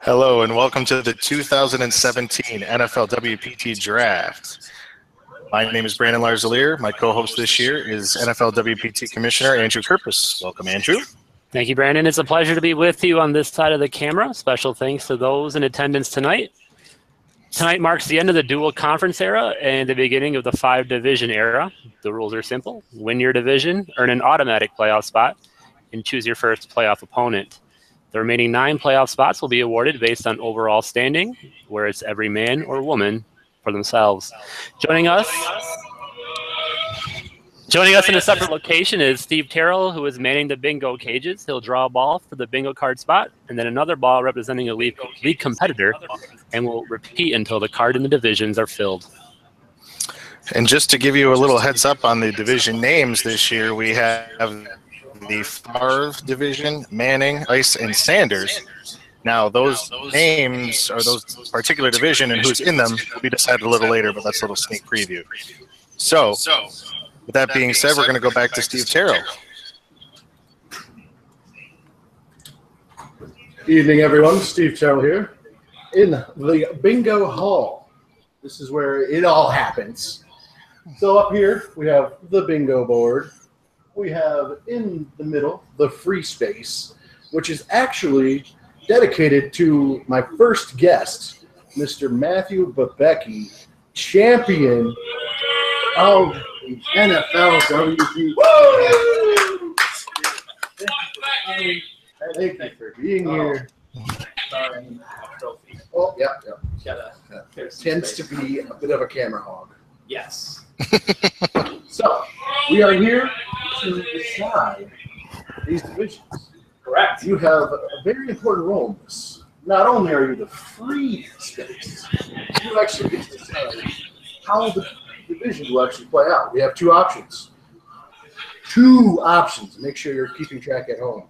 Hello and welcome to the 2017 NFLWPT Draft. My name is Brandon Larzalier. My co-host this year is NFLWPT Commissioner Andrew Kirpus. Welcome, Andrew. Thank you, Brandon. It's a pleasure to be with you on this side of the camera. Special thanks to those in attendance tonight. Tonight marks the end of the dual conference era and the beginning of the 5-division era. The rules are simple. Win your division, earn an automatic playoff spot, and choose your first playoff opponent. The remaining 9 playoff spots will be awarded based on overall standing, where it's every man or woman for themselves. Joining us in a separate location is Steve Terrell, who is manning the bingo cages. He'll draw a ball for the bingo card spot, and then another ball representing a league competitor, and will repeat until the card and the divisions are filled. And just to give you a little heads up on the division names this year, we have the Favre division, Manning, Ice, and Sanders. Now, those names, or those particular division and who's in them, will be decided a little later, but that's a little sneak preview. So, with that being said, we're going to go back to Steve Terrell. Evening, everyone. Steve Terrell here in the bingo hall. This is where it all happens. So up here, we have the bingo board. We have in the middle the free space, which is actually dedicated to my first guest, Mr. Matthew Babecki, champion of the NFLWPT. Thank you for being here. Oh, yeah. Tends to be a bit of a camera hog. Yes. So, we are here to decide these divisions. Correct. You have a very important role in this. Not only are you the free space, you actually get to decide how the division will actually play out. We have 2 options. 2 options. Make sure you're keeping track at home.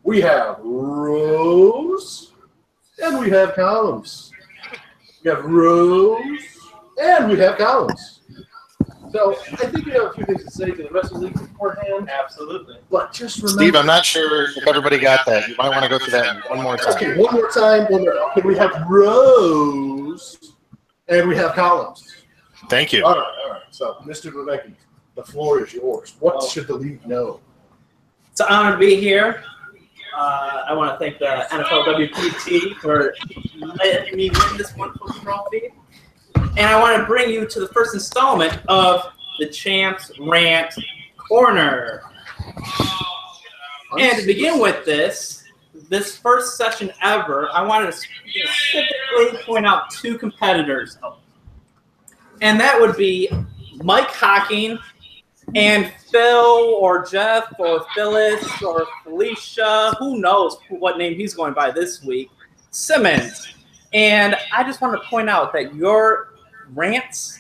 We have rows and we have columns. We have rows and we have columns. So I think we have a few things to say to the rest of the league beforehand. Absolutely. But just remember. Steve, I'm not sure if everybody got that. You might want to go through that one more time. Okay, one more time. Okay, we have rows and we have columns. Thank you. All right. So, Mr. Babecki, the floor is yours. What should the league know? It's an honor to be here. I want to thank the NFLWPT for letting me win this wonderful trophy. And I want to bring you to the first installment of the Champs Rant Corner. And to begin with this first session ever, I want to specifically point out 2 competitors. And that would be Mike Hocking and Phil or Jeff or Phyllis or Felicia, who knows what name he's going by this week, Simmons. And I just want to point out that your rants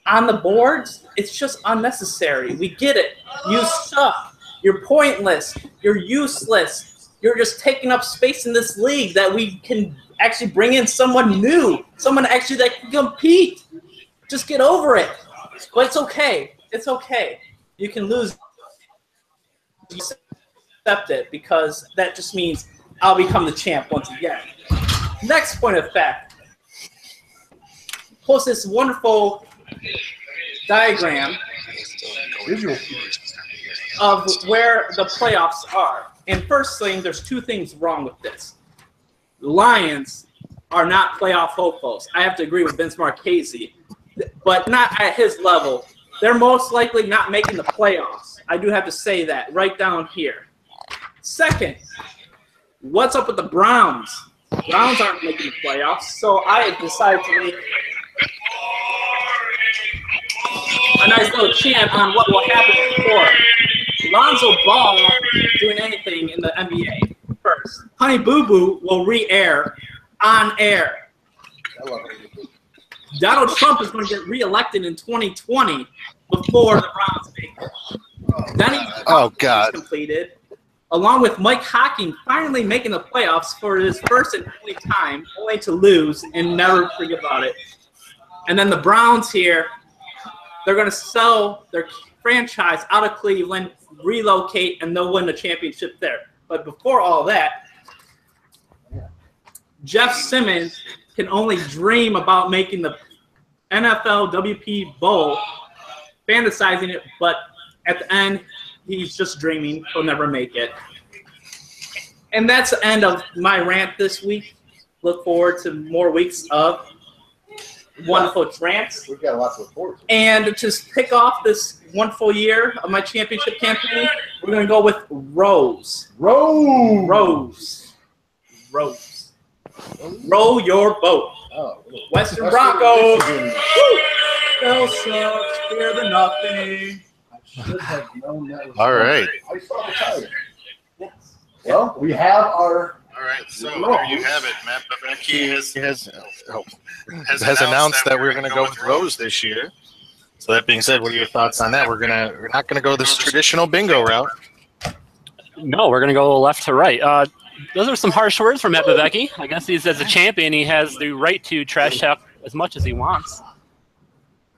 on the boards, it's just unnecessary. We get it. You suck. You're pointless. You're useless. You're just taking up space in this league that we can actually bring in someone new, someone actually that can compete. Just get over it. But it's okay. It's okay. You can lose. You accept it because that just means I'll become the champ once again. Next point of fact. Post this wonderful diagram of where the playoffs are. And first thing, there's 2 things wrong with this. The Lions are not playoff hopefuls. I have to agree with Vince Marchese, but not at his level. They're most likely not making the playoffs. I do have to say that right down here. Second, what's up with the Browns? Browns aren't making the playoffs, so I decided to make a nice little chant on what will happen before Lonzo Ball doing anything in the NBA. First, Honey Boo Boo will re-air on air. Donald Trump is going to get reelected in 2020 before the Browns make it. Then he's completed, along with Mike Hocking finally making the playoffs for his first and only time, only to lose and never forget about it. And then the Browns here, they're going to sell their franchise out of Cleveland, relocate, and they'll win the championship there. But before all that, Jeff Simmons can only dream about making the NFLWP Bowl, fantasizing it, but at the end, he's just dreaming. He'll never make it. And that's the end of my rant this week. Look forward to more weeks of wonderful rants. We've got lots to look forward to. And to just pick off this wonderful year of my championship campaign, we're going to go with Rose. Rose. Row your boat. Oh, Western Broncos. They'll suck, scared of nothing. I should have known that was All right. I saw the title. Well, we have our. All right, so there you have it. Matt Becky has announced that we're going to go with Rose this year. So that being said, what are your thoughts on that? We're not going to go this traditional bingo route. No, we're going to go left to right. Those are some harsh words from Matt Becky. I guess he's as a champion, he has the right to trash talk as much as he wants.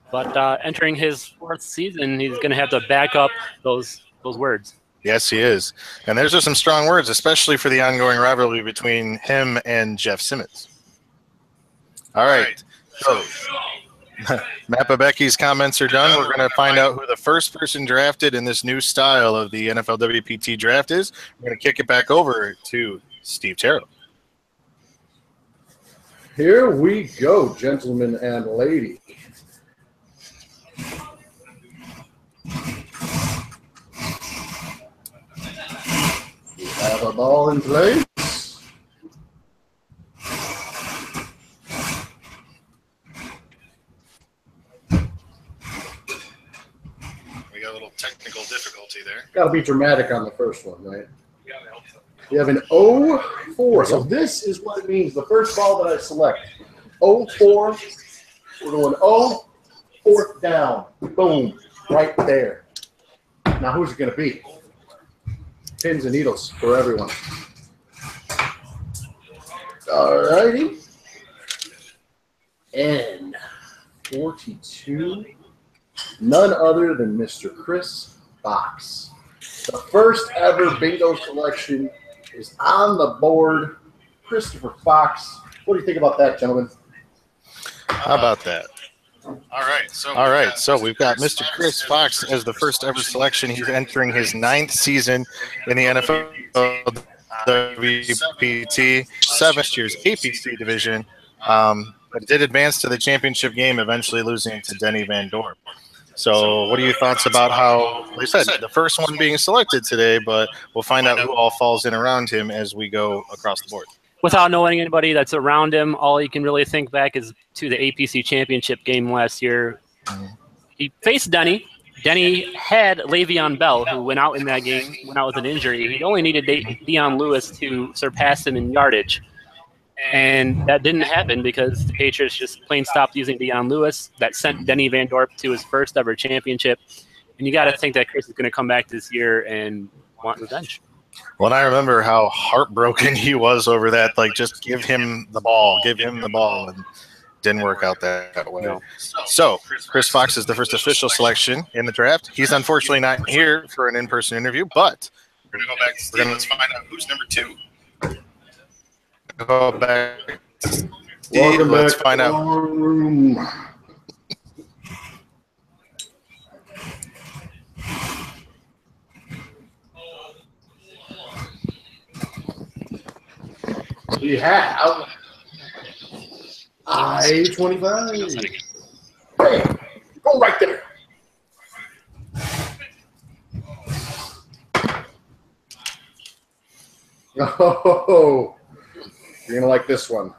But entering his fourth season, he's going to have to back up those words. Yes, he is. And those are some strong words, especially for the ongoing rivalry between him and Jeff Simmons. All right. So Matt Becky's comments are done. We're going to find out who the first person drafted in this new style of the NFLWPT draft is. We're going to kick it back over to Steve Terrell. Here we go, gentlemen and ladies. We have a ball in place. We got a little technical difficulty there. Got to be dramatic on the first one, right? We have an 0-4. So this is what it means. The first ball that I select. 0-4. We're going 0, fourth down. Boom. Right there. Now who's it going to be? Pins and needles for everyone. All righty. N42. None other than Mr. Chris Fox. The first ever bingo selection is on the board. Christopher Fox. What do you think about that, gentlemen? How about that? All right. So we've got Mr. Chris Fox as the first ever selection. He's entering his 9th season in the NFLWPT, 7th year's APC division, but did advance to the championship game, eventually losing to Denny Van Dorp. So what are your thoughts about how, like I said, the first one being selected today, but we'll find out who all falls in around him as we go across the board. Without knowing anybody that's around him, all you can really think back is to the APC championship game last year. He faced Denny. Denny had Le'Veon Bell, who went out in that game, went out with an injury. He only needed Deion Lewis to surpass him in yardage. And that didn't happen because the Patriots just plain stopped using Deion Lewis. That sent Denny Van Dorp to his first ever championship. And you got to think that Chris is going to come back this year and want revenge. Well, and I remember how heartbroken he was over that. Like, just give him the ball, and didn't work out that way. No. So, Chris Fox is the first official selection in the draft. He's unfortunately not here for an in-person interview, but we're going to go back to Steve. Let's find out who's number 2. Go back to Steve. Welcome Let's back find to out. our room. We have I-25. Hey, go right there. Oh, you're going to like this one.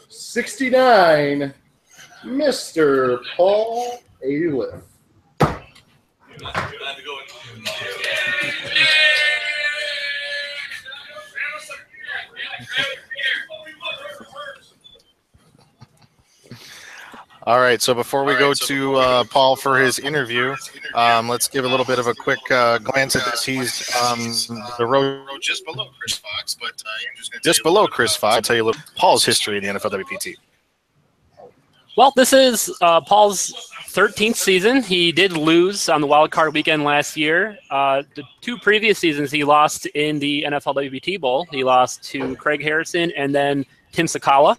069, Mr. Paul Aliff. All right, so before we go to Paul for his interview, let's give a little bit of a quick glance at this. He's the row just below Chris Fox, but just below Chris Fox. I'll tell you a little Paul's history in the NFLWPT. Well, this is Paul's 13th season. He did lose on the wild card weekend last year. The 2 previous seasons, he lost in the NFLWPT Bowl. He lost to Craig Harrison and then Tim Sakala,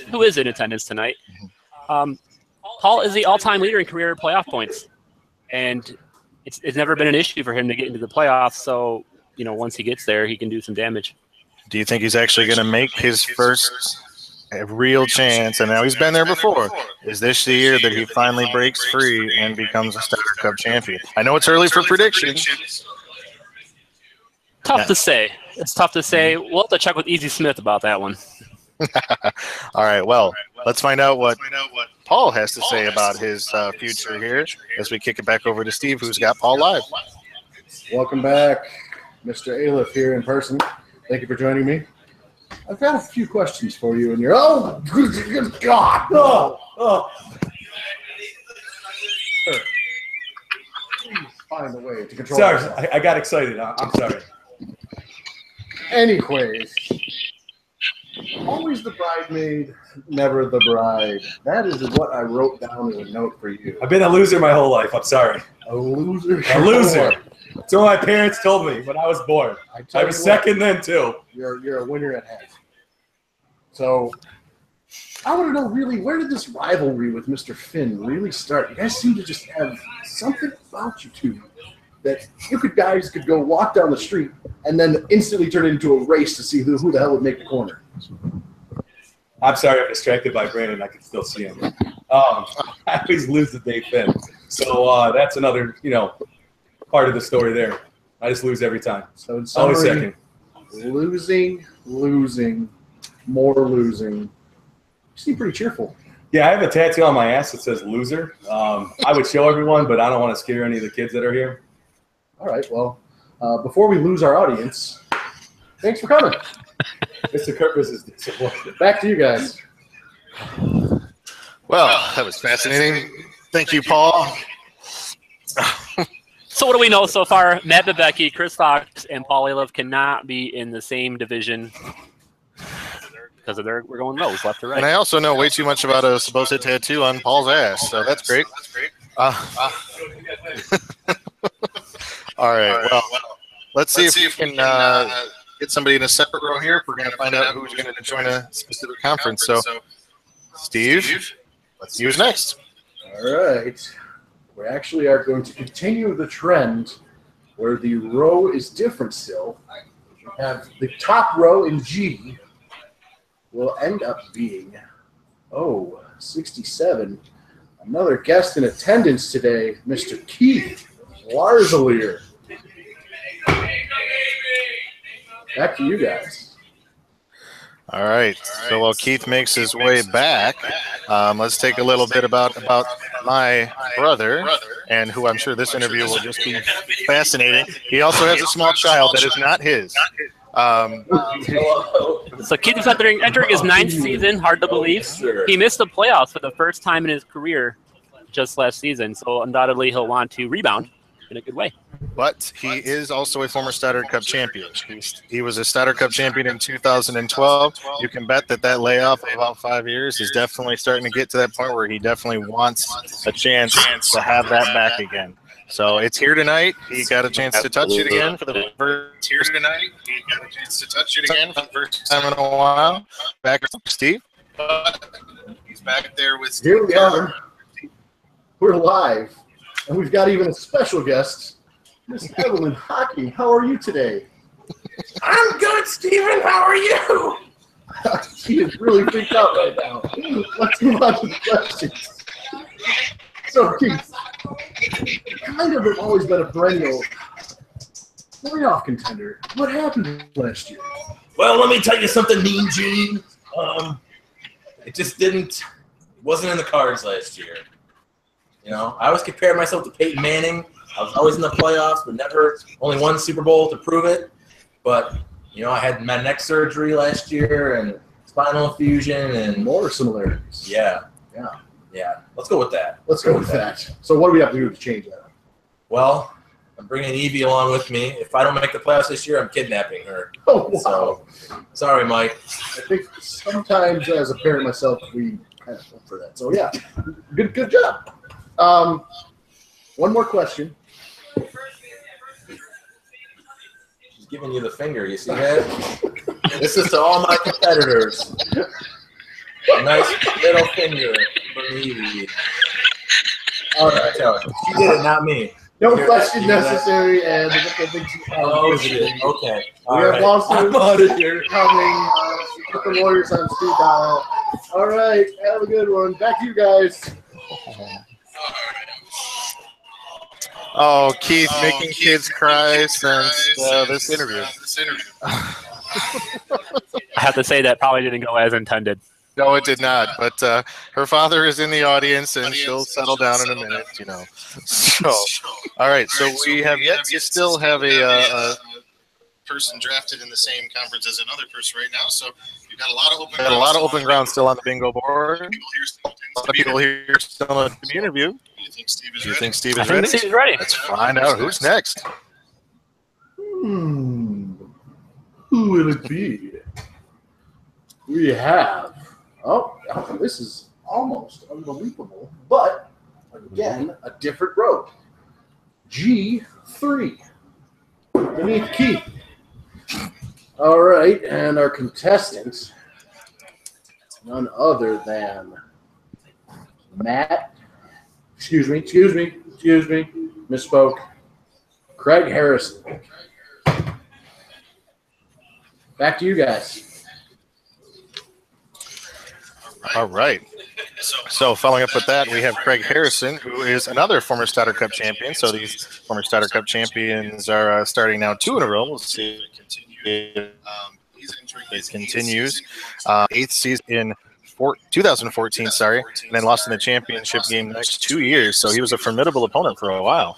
who is in attendance tonight. Paul is the all-time leader in career playoff points, and it's never been an issue for him to get into the playoffs. So, once he gets there, he can do some damage. Do you think he's actually going to make his first real chance? And now he's been there before. Is this the year that he finally breaks free and becomes a Starter Cup champion? I know it's early for predictions. Tough to say. It's tough to say. We'll have to check with Easy Smith about that one. All right, well, let's find out what Paul has to say about his future here as we kick it back over to Steve, who's got Paul live. Welcome back, Mr. Aliff here in person. Thank you for joining me. I've got a few questions for you, and you're good God! Oh. Sure. Please find a way to control. Sorry, I got excited. I'm sorry. Anyways, always the bridesmaid, never the bride. That is what I wrote down as a note for you. I've been a loser my whole life. I'm sorry. A loser. A loser. That's what my parents told me when I was born. I was second then too. You're a winner at head. So I want to know really, where did this rivalry with Mr. Finn really start? You guys seem to just have something about you two that guys could go walk down the street and then instantly turn it into a race to see who the hell would make the corner. I'm sorry, I'm distracted by Brandon. I can still see him. I always lose the day Finn. So that's another, part of the story there. I just lose every time. So in summary, always second. Losing, more losing. You seem pretty cheerful. Yeah, I have a tattoo on my ass that says loser. I would show everyone, but I don't want to scare any of the kids that are here. All right, well, before we lose our audience, thanks for coming. Mr. Kirkus is disappointed. Back to you guys. Well, that was fascinating. Thank you, Paul. So what do we know so far? Matt Bebecki, Chris Fox, and Paul Aliff cannot be in the same division because we're going rows left to right. And I also know way too much about a supposed tattoo on Paul's ass, so that's great. All right, well, let's see if we can get somebody in a separate row here if we're going to find out who's going to join a specific conference. So, Steve, let's see who's next. All right. We actually are going to continue the trend where the row is different still. We have the top row in G will end up being, 67. Another guest in attendance today, Mr. Keith Larzalier. Back to you guys. All right. So while Keith makes his way back, let's take a little bit about my brother, and who I'm sure this interview will just be fascinating. He also has a small child that is not his. So Keith is entering his 9th season. Hard to believe. He missed the playoffs for the first time in his career just last season. So undoubtedly he'll want to rebound in a good way. But he is also a former Starter Cup champion. He was a Starter Cup champion in 2012. You can bet that layoff of about 5 years is definitely starting to get to that point where he definitely wants a chance to have that back again. So it's here tonight. He got a chance to touch it again for the first time in a while. Back to Steve. He's back there with Steve. Here we are. We're live. And we've got even a special guest, Miss Evelyn Hockey. How are you today? I'm good, Steven. How are you? She is really freaked out right now. Let's move on to the questions. So, Keith, kind of have always been a perennial playoff contender. What happened last year? Well, let me tell you something, Mean Gene. It just wasn't in the cards last year. I always compared myself to Peyton Manning. I was always in the playoffs, but only one Super Bowl to prove it. But, I had my neck surgery last year and spinal fusion and more similarities. Yeah. Let's go with that. Let's go with that. So what do we have to do to change that? Well, I'm bringing Evie along with me. If I don't make the playoffs this year, I'm kidnapping her. Oh, wow. So, sorry, Mike. I think sometimes as a parent myself, we for that. So yeah, good job. One more question. She's giving you the finger. You see that? This is to all my competitors. A nice little finger for me. All right, she did it, not me. No question necessary, and the big okay. We have lawsuits coming. Put the lawyers on speed dial. All right, have a good one. Back to you guys. Oh, Keith, making kids cry since this interview. I have to say that probably didn't go as intended. No, it did not. But her father is in the audience, and she'll settle down in a minute, you know. So, all right. So we have yet to still have a person drafted in the same conference as another person right now. So we've got a lot of open ground still on the bingo board. A lot of people here still in the interview. Do you think Steve is ready? I think Steve's ready. Let's find out who's next. Who will it be? We have. Oh, this is almost unbelievable, but again, a different road. G3 beneath Keith. All right, and our contestants, none other than Matt. Excuse me. Misspoke. Craig Harrison. Back to you guys. All right. So following up with that, we have Craig Harrison, who is another former Starter Cup champion. So these former Starter Cup champions are starting now 2 in a row. We'll see if it continues. 8th season in 2014, and then lost in the championship game the next 2 years. So he was a formidable opponent for a while.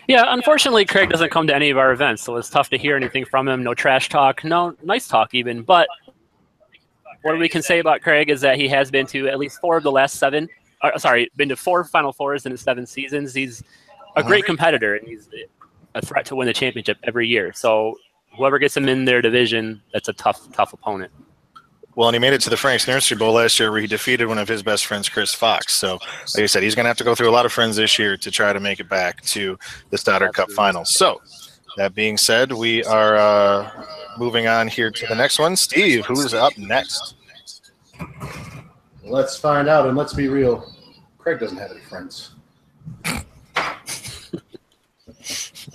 Yeah, unfortunately, Craig doesn't come to any of our events, so it's tough to hear anything from him. No trash talk, no nice talk even, but what we can say about Craig is that he has been to at least 4 of the last 7. Been to 4 Final Fours in his 7 seasons. He's a great competitor, and he's a threat to win the championship every year. So whoever gets him in their division, that's a tough opponent. Well, and he made it to the Frank's Nursery Bowl last year where he defeated one of his best friends, Chris Fox. So, like I said, he's going to have to go through a lot of friends this year to try to make it back to the Stoddard Cup Finals. So, that being said, we are moving on here to the next one. Steve, who's up next? Let's find out, and let's be real. Craig doesn't have any friends.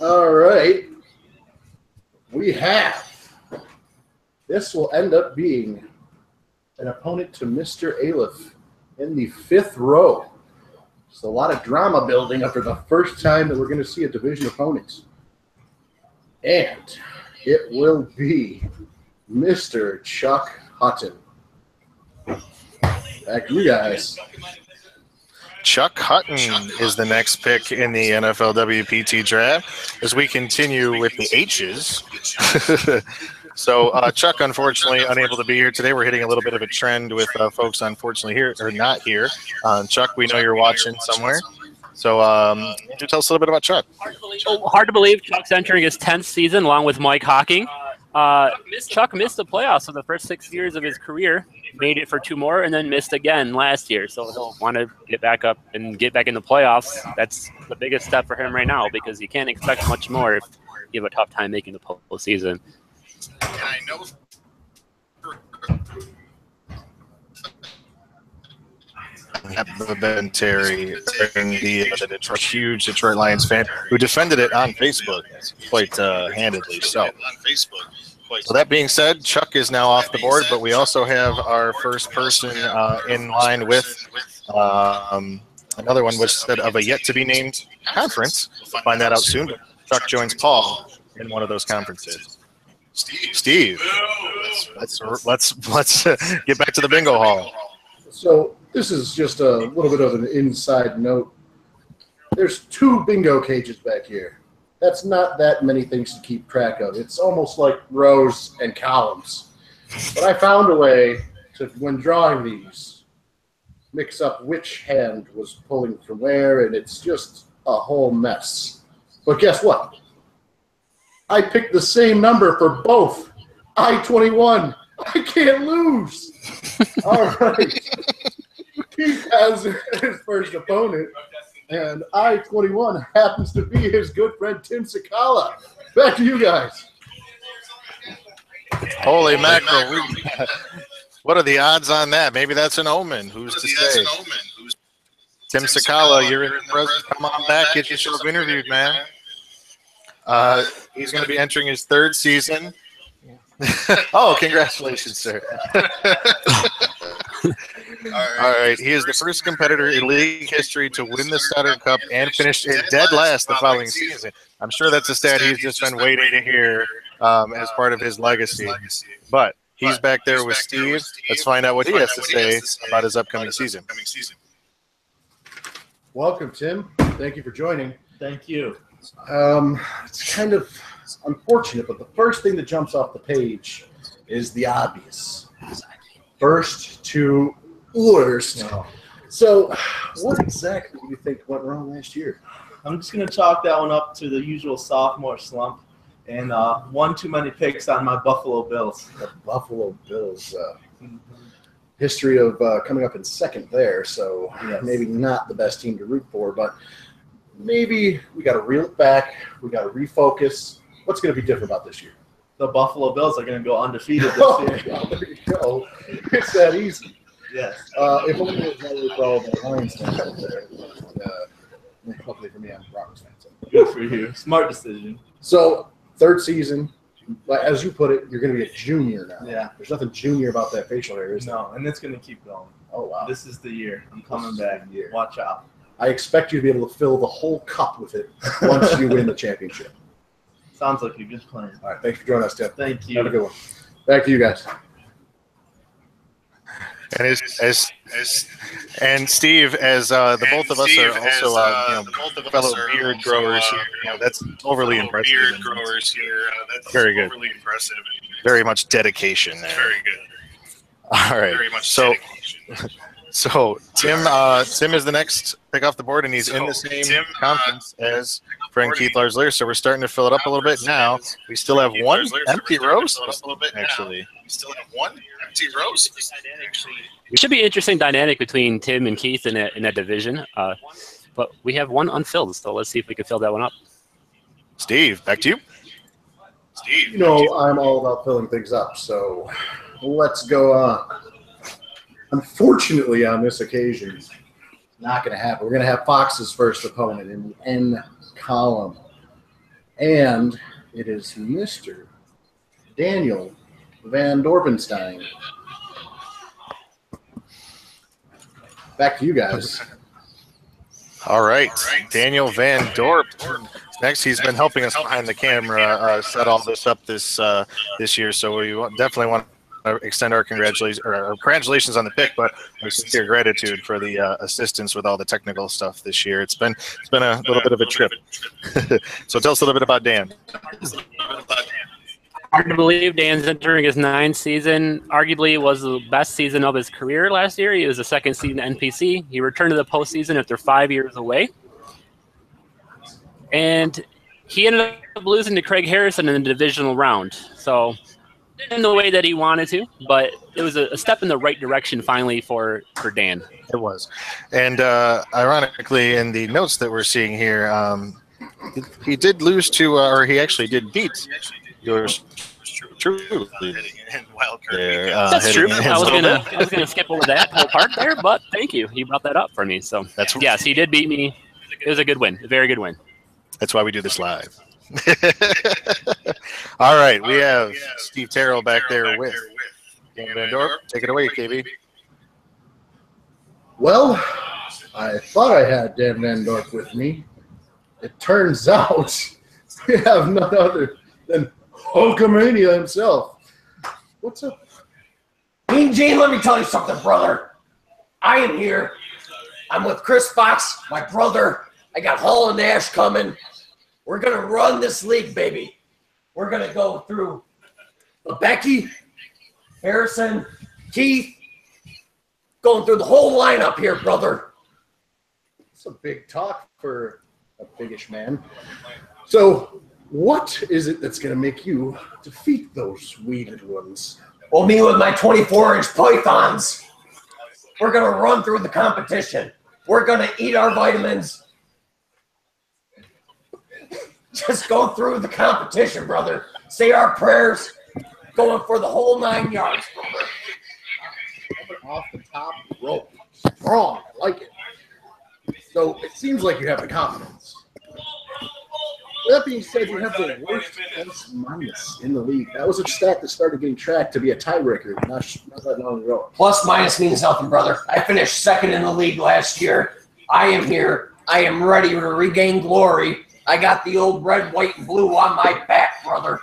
All right. We have. This will end up being an opponent to Mr. Aleph in the 5th row. It's a lot of drama building up for the first time that we're going to see a division opponent. And it will be Mr. Chuck Hutton. Back to you guys. Chuck Hutton is the next pick in the NFLWPT Draft as we continue with the H's. So Chuck, unfortunately, unable to be here today. We're hitting a little bit of a trend with folks, unfortunately, here or not here. Chuck, we know you're watching somewhere. So could you tell us a little bit about Chuck? Hard to believe Chuck's entering his 10th season along with Mike Hocking. Chuck missed the playoffs for the first 6 years of his career, made it for 2 more, and then missed again last year. So he'll want to get back up and get back in the playoffs. That's the biggest step for him right now because you can't expect much more if you have a tough time making the postseason. And I know Terry, the Detroit, huge Detroit Lions fan, who defended it on Facebook quite handedly. So that being said, Chuck is now off the board, but we also have our first person in line with another one, which said of a yet-to-be-named conference. We'll find that out soon. But Chuck joins Paul in one of those conferences. Steve, let's get back to the bingo hall. So this is just a little bit of an inside note. There's 2 bingo cages back here. That's not that many things to keep track of. It's almost like rows and columns. But I found a way to, when drawing these, mix up which hand was pulling from where, and it's just a whole mess. But guess what? I picked the same number for both. I-21. I can't lose. All right. Keith has his first opponent, and I-21 happens to be his good friend Tim Sakala. Back to you guys. Holy mackerel. What are the odds on that? Maybe that's an omen. Who's to say? Tim Sakala, you're in the press. Come on back. Get yourself interviewed, man. He's going to be entering his third season. Oh, congratulations, sir. All right. He is the first competitor in league history to win the Sutter Cup and finish in dead last the following season. I'm sure that's a stat he's just been waiting to hear as part of his legacy. But he's back there with Steve. Let's find out what he has to say about his upcoming season. Welcome, Tim. Thank you for joining. Thank you. It's kind of unfortunate, but the first thing that jumps off the page is the obvious. First to worst. No. So, what exactly do you think went wrong last year? I'm just going to chalk that one up to the usual sophomore slump and one too many picks on my Buffalo Bills. The Buffalo Bills. History of coming up in second there, so Yes. maybe not the best team to root for, but maybe we got to reel it back. We got to refocus. What's going to be different about this year? The Buffalo Bills are going to go undefeated Oh, this year. well, there you go. It's that easy. Yes. If only it was that way for all the Lions fans out there. Hopefully for me, I'm a Broncos fan. So. Good for you. Smart decision. So, third season, as you put it, you're going to be a junior now. Yeah. There's nothing junior about that facial hair, is there? No, and it's going to keep going. Oh, wow. This is the year. I'm coming back. the year. Watch out. I expect you to be able to fill the whole cup with it once you win the championship. Sounds like a good plan. All right, thanks for joining us, Tim. Thank you. Have a good one. Back to you guys. And and Steve, as the both of us are also fellow beard growers here, that's overly impressive. Very good. Very much dedication there. Very good. All right. So Tim is the next pick off the board, and he's in the same conference as friend Keith Larsler. So we're starting to fill it up a little bit now. We still have one empty rows, actually. It should be an interesting dynamic between Tim and Keith in that division. But we have one unfilled, so let's see if we can fill that one up. Steve, back to you. You know, I'm all about filling things up, so let's go on. Unfortunately, on this occasion, it's not going to happen. We're going to have Fox's first opponent in the N column, and it is Mr. Daniel Van Dorpenstein. Back to you guys. All right, Daniel Van Dorp. Next, he's been helping us behind the camera set all this up this year, so we definitely want to extend our congratulations on the pick, but our sincere gratitude for the assistance with all the technical stuff this year. It's been a little bit of a trip. So tell us a little bit about Dan. Hard to believe Dan's entering his 9th season. Arguably, it was the best season of his career last year. He was the second season NPC. He returned to the postseason after 5 years away. And he ended up losing to Craig Harrison in the divisional round. So, in the way that he wanted to, but it was a step in the right direction finally for Dan. It was. And ironically, in the notes that we're seeing here, he did lose to, or he actually did beat yours truly. That's true. I was gonna skip over that whole part there, but thank you. You brought that up for me. So yes, he did beat me. It was a good win, a very good win. That's why we do this live. All right, we have Steve Terrell back there with Dan Van Dorp. Take it away, KB. Well, I thought I had Dan Van Dorp with me. It turns out we have none other than Hulkamania himself. What's up? Mean Gene, let me tell you something, brother. I am here. I'm with Chris Fox, my brother. I got Hall and Nash coming. We're going to run this league, baby. We're going to go through Becky, Harrison, Keith, going through the whole lineup here, brother. It's a big talk for a biggish man. So, what is it that's going to make you defeat those weeded ones? Well, me with my 24-inch pythons. We're going to run through the competition. We're going to eat our vitamins. Just go through the competition, brother. Say our prayers. Going for the whole 9 yards, brother. Off the top rope. Strong. I like it. So it seems like you have the confidence. With that being said, you have the worst plus minus in the league. That was a stat that started getting tracked to be a tiebreaker not that long ago. Plus minus means nothing, brother. I finished second in the league last year. I am here. I am ready to regain glory. I got the old red, white, and blue on my back, brother.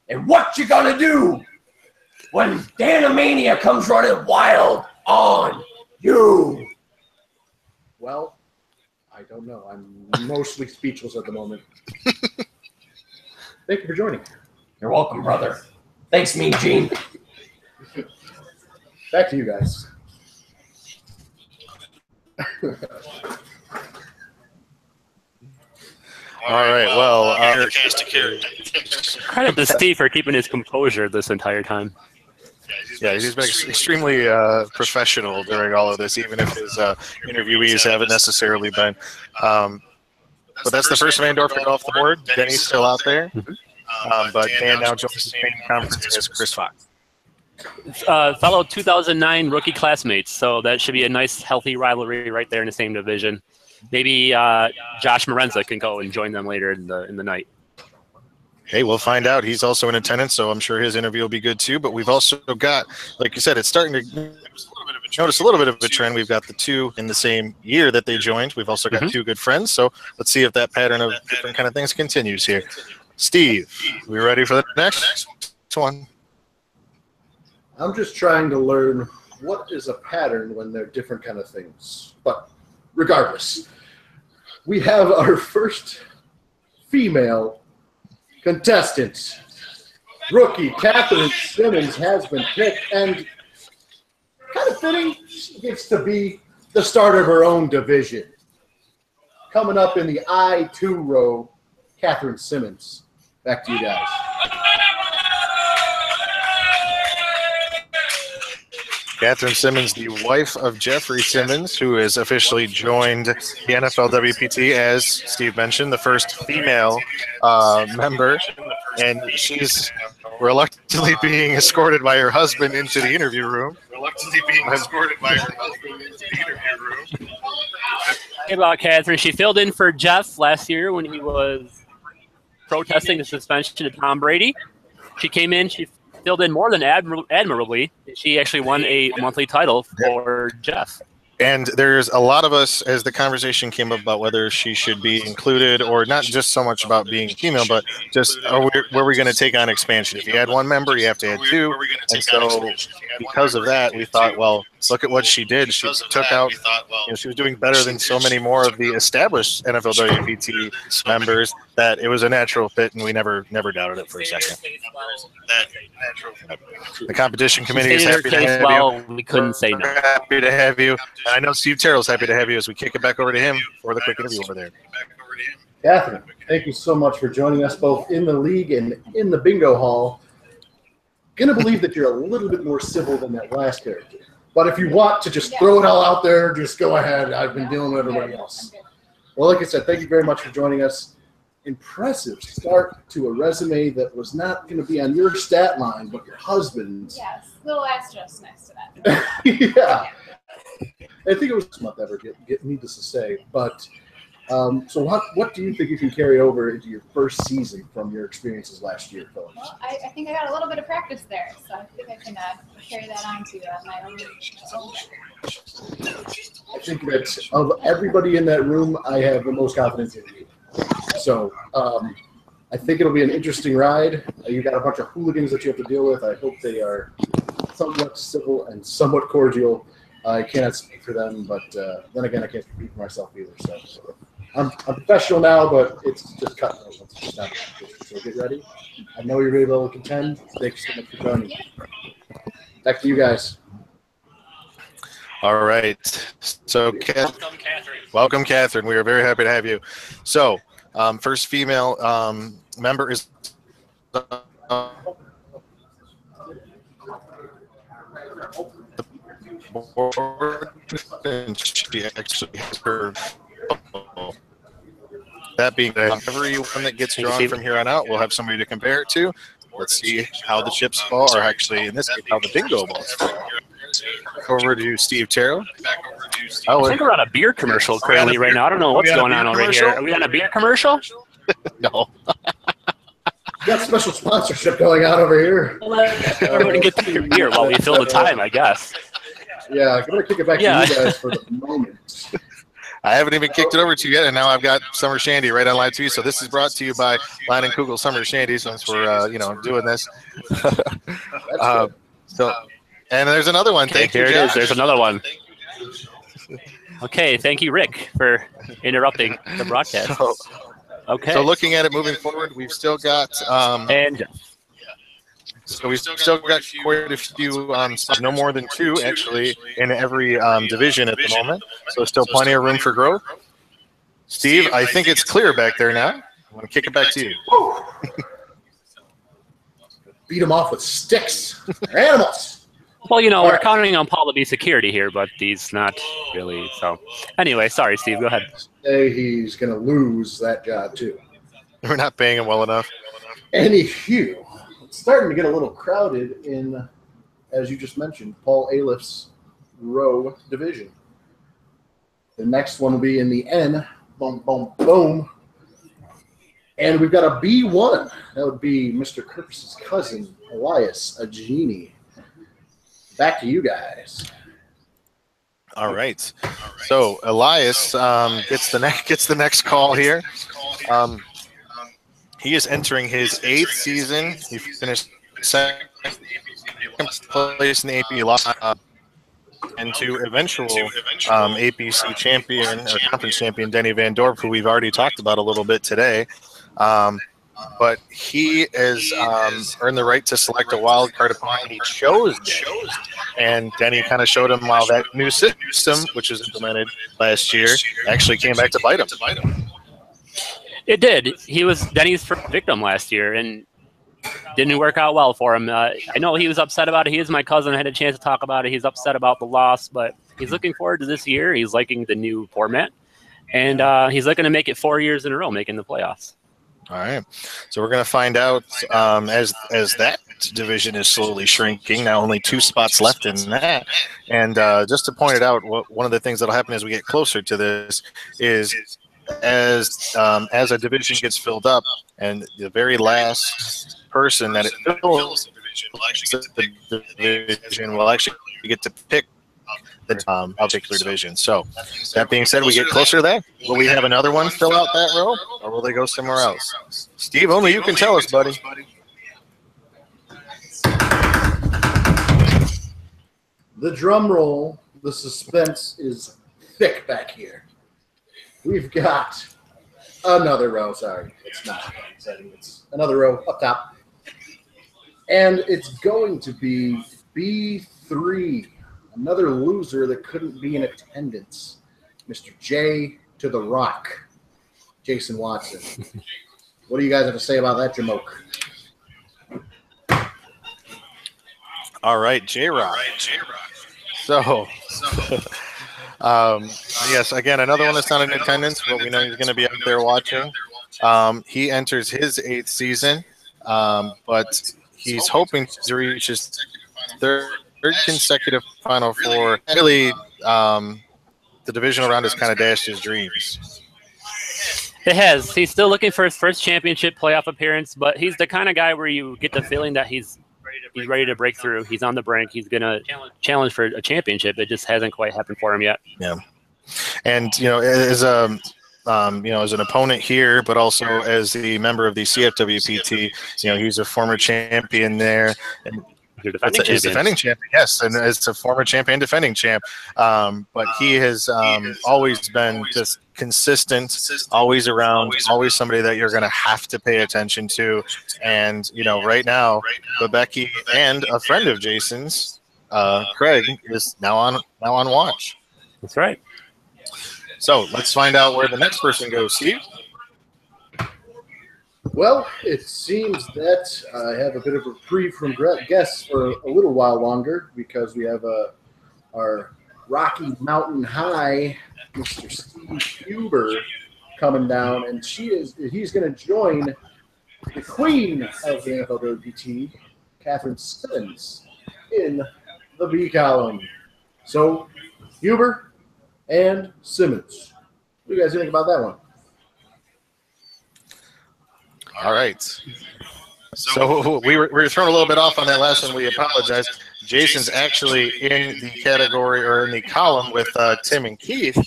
And what you gonna do when Danamania comes running wild on you? Well, I don't know. I'm mostly speechless at the moment. Thank you for joining. You're welcome, brother. Thanks, Mean Gene. Back to you guys. All right. Well, Credit to Steve for keeping his composure this entire time. yeah, he's been extremely professional during all of this, even if his interviewees haven't necessarily been. But that's the first Vandorf to go off the board. Denny's still out there. But Dan now joins the same conference as Chris Fox. Fellow 2009 rookie classmates, so that should be a nice, healthy rivalry right there in the same division. Maybe Josh Morenza can go and join them later in the night. Hey, we'll find out. He's also in attendance, so I'm sure his interview will be good too. But we've also got, like you said, it's starting to notice a little bit of a trend. We've got the two in the same year that they joined. We've also got two good friends. So let's see if that pattern of different kind of things continues here. Steve, we ready for the next one? I'm just trying to learn what is a pattern when they're different kind of things. But regardless, we have our first female contestant. Rookie Catherine Simmons has been picked, and kind of fitting, she gets to be the starter of her own division. Coming up in the I-2 row, Catherine Simmons. Back to you guys. Catherine Simmons, the wife of Jeffrey Simmons, who has officially joined the NFLWPT, as Steve mentioned, the first female member. And she's reluctantly being escorted by her husband into the interview room. Hey, about Catherine, she filled in for Jeff last year when he was protesting the suspension of Tom Brady. She came in, she filled in more than admirably. She actually won a monthly title for Jeff. And there's a lot of us, as the conversation came up about whether she should be included, or not just so much about being female, but just were we going to take on expansion? If you had one member, you have to add two. And so because of that, we thought, well, look at what she did. She took out, she was doing better than so many more of the established NFLWPT members, that it was a natural fit, and we never doubted it for a second. The competition committee is happy to have you. We couldn't say no. We're happy to have you. I know Steve Terrell's happy to have you as we kick it back over to him for the quick interview over there. Catherine, thank you so much for joining us both in the league and in the bingo hall. Gonna believe that you're a little bit more civil than that last character. But if you want to just throw it all out there, just go ahead. I've been dealing with everybody else. Well, like I said, thank you very much for joining us. Impressive start to a resume that was not going to be on your stat line, but your husband's. Yes, little asterisk next to that. Yeah. I think it was this month ever, needless to say. But so what do you think you can carry over into your first season from your experiences last year, Philip? Well, I think I got a little bit of practice there, so I think I can carry that on to my own. I think that of everybody in that room, I have the most confidence in you. So I think it'll be an interesting ride. You got a bunch of hooligans that you have to deal with. I hope they are somewhat civil and somewhat cordial. I cannot speak for them, but then again, I can't speak for myself either. So I'm professional now, but it's just cutting those ones. So get ready. I know you're able to contend. Thank you so much for joining. Back to you guys. All right. So, welcome, Catherine. We are very happy to have you. So, first female member is board, and she actually has her. That being everyone that gets drawn from here on out, we'll have somebody to compare it to. Let's see how the chips fall, or actually, in this case, how the bingo balls fall. Over to Steve Terrell. I think we're on a beer commercial currently right now. I don't know what's going on over here. Are we on a beer commercial? No. Got special sponsorship going on over here. Everybody get your beer while we fill the time, I guess. Yeah, I'm going to kick it back to you guys for the moment. I haven't even kicked it over to you yet, and now I've got Summer Shandy right on line 2. So this is brought to you by Line and Kugel Summer Shandy, since we're doing this. And there's another one. Okay, thank you, here it Josh. is. There's another one. Okay, thank you, Rick, for interrupting the broadcast. Okay. So looking at it moving forward, we've still got so we've still got quite a few, no more than 2 actually in every division at the moment. So still plenty of room for growth. Steve, I think it's clear back there now. I'm going to kick it back to you. Beat them off with sticks. They're animals. Well, we're counting on Paul to be security here, but he's not really. So anyway, sorry, Steve, go ahead. Say he's going to lose that job too. We're not paying him well enough. Anywho, it's starting to get a little crowded in, as you just mentioned, Paul Aliff's row division. The next one will be in the N. Boom, boom, boom. And we've got a B1. That would be Mr. Kurtz's cousin, Elias Agini. Back to you guys. All right. So Elias gets the next call here. He is entering his 8th season. He finished second place in the AP lot, and to eventual APC champion or conference champion Denny Van Dorp, who we've already talked about a little bit today. But he has earned the right to select a wild card opponent. He chose Denny. And Denny kind of showed him how that new system, which was implemented last year, actually came back to bite him. It did. He was Denny's first victim last year, and didn't work out well for him. I know he was upset about it. He is my cousin. I had a chance to talk about it. He's upset about the loss, but he's looking forward to this year. He's liking the new format, and he's looking to make it 4 years in a row, making the playoffs. All right. So we're going to find out as that division is slowly shrinking. Now only 2 spots left in that. And just to point it out, one of the things that will happen as we get closer to this is as a division gets filled up, and the very last person that it fills the division will actually get to pick the particular division. So that being said, we get closer to that. Will we have another one fill out that row, or will they go somewhere else? Steve, only you can tell us, buddy. The drum roll, the suspense is thick back here. We've got another row. Sorry, it's not exciting. It's another row up top. And it's going to be B3. Another loser that couldn't be in attendance, Mr. J to the Rock, Jason Watson. What do you guys have to say about that, Jamoke? All right, J-Rock. So, yes, again, another one that's not in attendance, but we know he's going to be out there watching. He enters his 8th season, but he's hoping to reach his third consecutive Final Four. Really, the division around has kind of dashed his dreams. It has. He's still looking for his first championship playoff appearance, but he's the kind of guy where you get the feeling that he's ready to break through. He's on the brink. He's going to challenge for a championship. It just hasn't quite happened for him yet. Yeah. And, as as an opponent here, but also as the member of the CFWPT, he's a former champion there. And he's defending champion, yes, and as a former champion, defending champ. But he has always been just consistent, always around, always somebody that you're going to have to pay attention to. And right now, Becky and a friend of Jason's, Craig, is now on watch. That's right. So let's find out where the next person goes, Steve. Well, it seems that I have a bit of a reprieve from guests for a little while longer because we have a our Rocky Mountain High, Mr. Steve Huber, coming down, and he's going to join the queen of the NFLWPT, Catherine Simmons, in the B column. So, Huber and Simmons. What do you guys think about that one? All right. So we were thrown a little bit off on that last one. We apologize. Jason's actually in the category or in the column with Tim and Keith,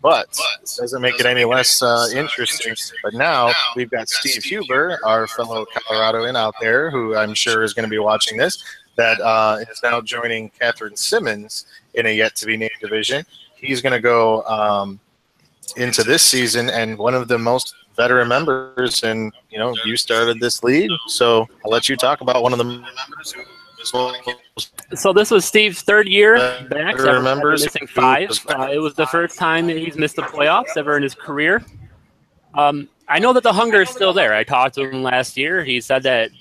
but doesn't make it any less interesting. But now we've got Steve Huber, our fellow Coloradoan out there, who I'm sure is going to be watching this, that is now joining Catherine Simmons in a yet-to-be-named division. He's going to go into this season, and one of the most veteran members, and you started this league, so I'll let you talk about one of the members. So this was Steve's third year back. Missing 5. It was the first time that he's missed the playoffs ever in his career. I know that the hunger is still there. I talked to him last year. He said that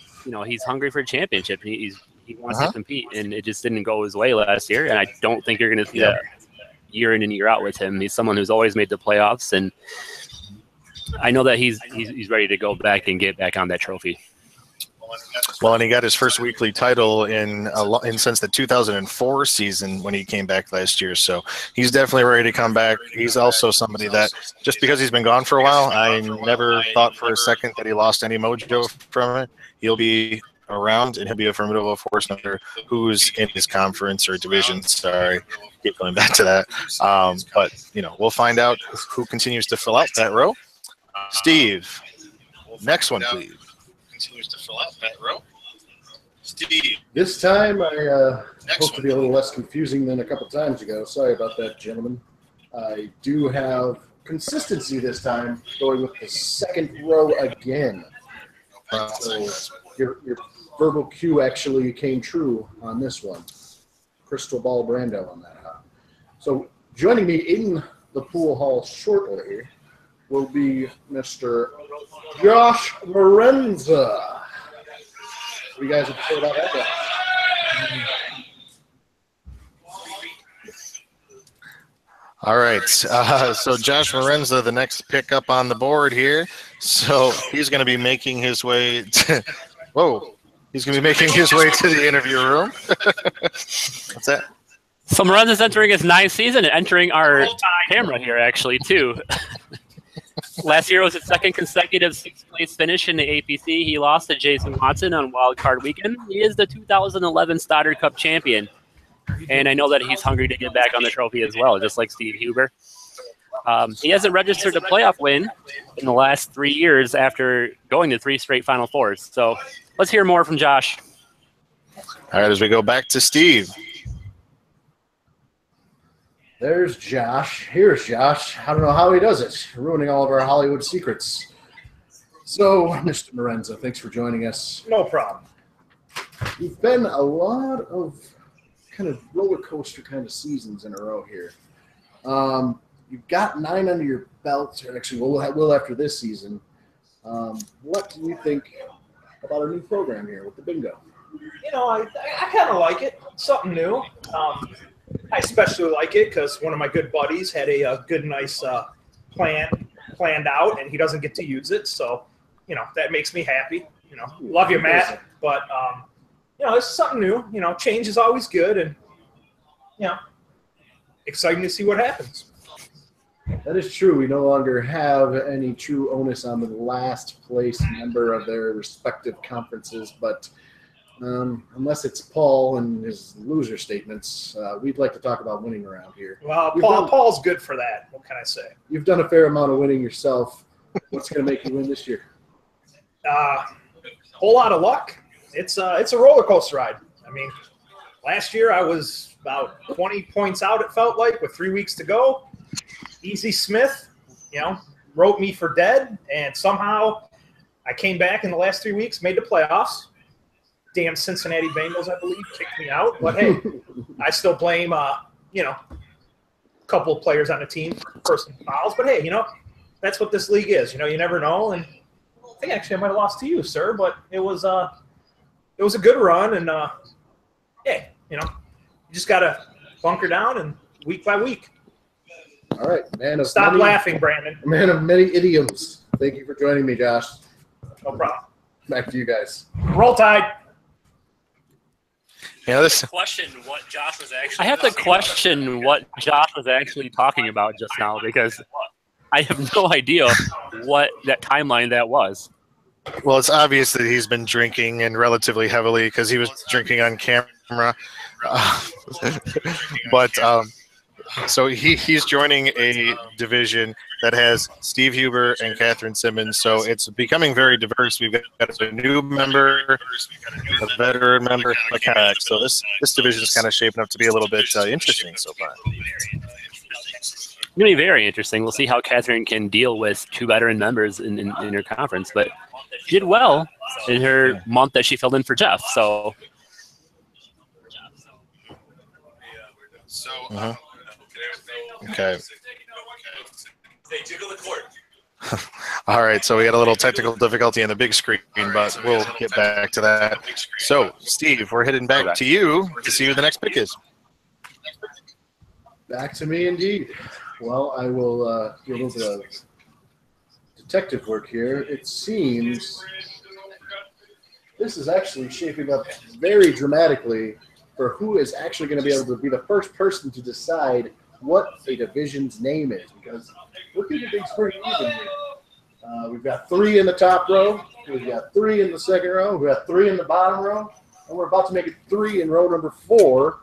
he's hungry for a championship. He wants to compete, and it just didn't go his way last year. And I don't think you're going to see that year in and year out with him. He's someone who's always made the playoffs, and I know that he's ready to go back and get back on that trophy. Well, and he got his first weekly title in since the 2004 season when he came back last year. So he's definitely ready to come back. He's also somebody that, just because he's been gone for a while, I never thought for a second that he lost any mojo from it. He'll be around, and he'll be a formidable force, no matter who's in his conference or division. Sorry, keep going back to that. But we'll find out who continues to fill out that row. Steve, next one, please. Continues to fill out that row. Steve. This time I hope to be a little less confusing than a couple times ago. Sorry about that, gentlemen. I do have consistency this time, going with the second row again. So your verbal cue actually came true on this one. Crystal ball Brando on that. So joining me in the pool hall shortly will be Mr. Josh Morenza. What do you guys have to say about that guy? All right. So Josh Morenza, the next pick up on the board here. So he's going to be making his way to he's going to be making his way to the interview room. What's that? So Morenza's entering his 9th season and entering our camera here, actually, too. Last year was his second consecutive 6th-place finish in the APC. He lost to Jason Watson on Wild Card Weekend. He is the 2011 Stoddard Cup champion, and I know that he's hungry to get back on the trophy as well, just like Steve Huber. He hasn't registered a playoff win in the last 3 years after going to 3 straight Final Fours. So let's hear more from Josh. All right, as we go back to Steve. There's Josh. Here's Josh. I don't know how he does it, ruining all of our Hollywood secrets. So, Mr. Morenza, thanks for joining us. No problem. You've been a lot of kind of roller coaster kind of seasons in a row here. You've got 9 under your belt. Actually, we'll after this season. What do you think about our new program here with the bingo? I kind of like it. Something new. I especially like it because one of my good buddies had a good, nice planned out, and he doesn't get to use it. So, that makes me happy. Love you, Matt. But, it's something new. Change is always good, and, exciting to see what happens. That is true. We no longer have any true onus on the last place member of their respective conferences, but unless it's Paul and his loser statements, we'd like to talk about winning around here. Well, Paul's good for that. What can I say? You've done a fair amount of winning yourself. What's going to make you win this year? Whole lot of luck. It's a roller coaster ride. I mean, last year I was about 20 points out, it felt like, with 3 weeks to go. Easy Smith, wrote me for dead, and somehow I came back in the last 3 weeks, made the playoffs. Damn Cincinnati Bengals, I believe, kicked me out. But, hey, I still blame, a couple of players on the team for personal fouls. But, hey, that's what this league is. You never know. And I think actually I might have lost to you, sir. But it was a good run. And, you just got to bunker down and week by week. All right, man. Of Stop many, laughing, Brandon. Man of many idioms. Thank you for joining me, Josh. No problem. Back to you guys. Roll Tide. Yeah, this Question what Josh was actually. I have to question what Josh was actually talking about just now because I have no idea what that timeline that was. well, it's obvious that he's been drinking and relatively heavily because he was drinking on camera. But so he's joining a division that has Steve Huber and Catherine Simmons. So it's becoming very diverse. We've got a new member, a veteran member, so this division is kind of shaping up to be a little bit interesting so far. It's going to be very interesting. We'll see how Catherine can deal with two veteran members in her conference. But she did well in her month that she filled in for Jeff. So. Okay. All right, so we had a little technical difficulty on the big screen, but we'll get back to that. So, Steve, we're heading back to you to see who the next pick is. Back to me, indeed. Well, I will do a little bit of detective work here. It seems this is actually shaping up very dramatically for who is actually going to be able to be the first person to decide what a division's name is, because looking at things pretty even here. We've got 3 in the top row, we've got 3 in the second row, we've got 3 in the bottom row, and we're about to make it 3 in row number 4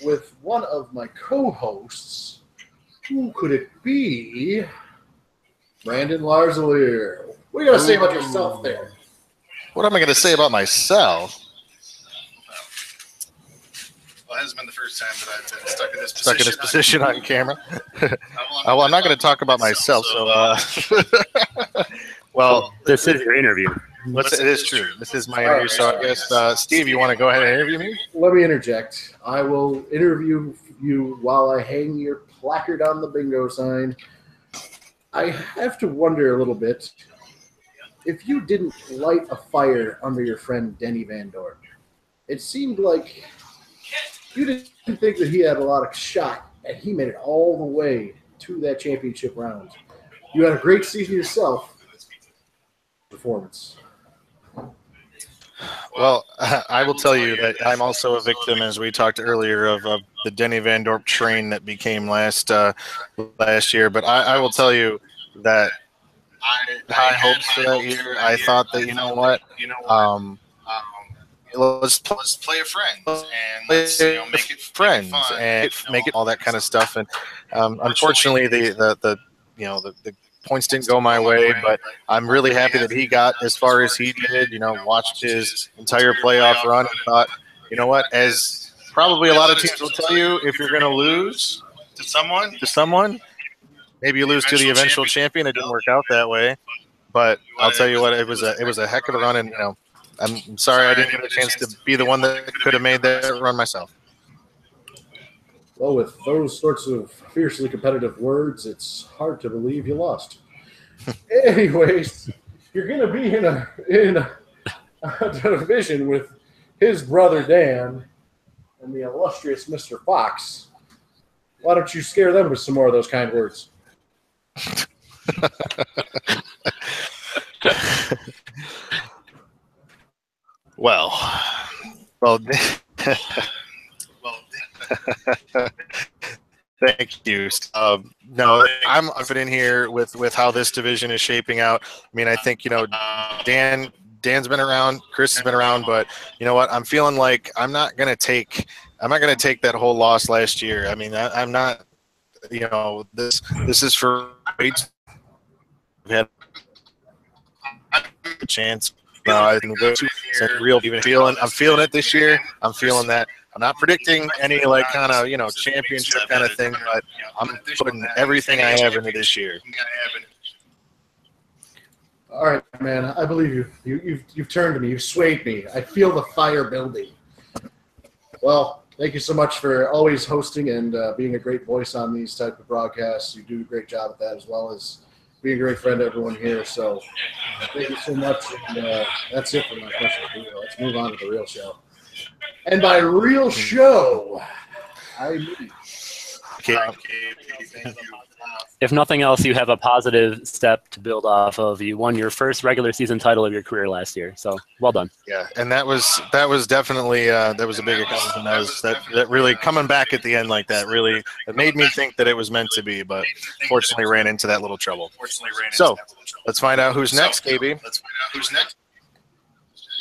with one of my co-hosts. Who could it be? Brandon Larzalier. What are you going to say about yourself there? What am I going to say about myself? Well, it hasn't been the first time that I've been stuck in this position on camera. Well, I'm not going to talk about myself. So, well, This is your interview. it is true. This is my interview. So I guess, Steve, you want to go ahead and interview me? Let me interject. I will interview you while I hang your placard on the bingo sign. I have to wonder a little bit if you didn't light a fire under your friend Denny Van Dorp. It seemed like you didn't think that he had a lot of shot, and he made it all the way to that championship round. You had a great season yourself. Performance. Well, I will tell you that I'm also a victim, as we talked earlier, of the Denny Van Dorp train that became last year. But I will tell you that I had high hopes for that year. I thought that, you know what, let's play a friend and let's make it friends and make it all that kind of stuff. And unfortunately, the points didn't go my way, but I'm really happy that he got as far as he did. Watched his entire playoff run and thought, you know what, as probably a lot of teams will tell you, if you're going to lose to someone, maybe you lose to the eventual champion. It didn't work out that way, but I'll tell you what, it was a heck of a run, and I'm sorry I didn't get a chance to be the one that could have made that run myself. Well, with those sorts of fiercely competitive words, it's hard to believe you lost. Anyways, you're going to be in a division with his brother Dan and the illustrious Mr. Fox. Why don't you scare them with some more of those kind words? Well. Thank you. No, I'm confident here with how this division is shaping out. I mean, I think Dan's been around, Chris has been around, but you know what? I'm feeling like I'm not gonna take that whole loss last year. I mean, I'm not. This is for weights. We've had a chance. I'm feeling it this year. I'm feeling that. I'm not predicting any championship kind of thing, but I'm putting everything I have into this year. All right, man. I believe you. You've turned to me. You've swayed me. I feel the fire building. Well, thank you so much for always hosting and being a great voice on these type of broadcasts. You do a great job at that, as well as being a great friend to everyone here. So thank you so much. And, that's it for my question. Let's move on to the real show. And by real show, I mean, If nothing else, you have a positive step to build off of. You won your first regular season title of your career last year, so well done. Yeah, and that was definitely that was a big accomplishment. That really coming back at the end like that really it made me think that it was meant to be, but fortunately ran into that little trouble. So let's find out who's next, KB.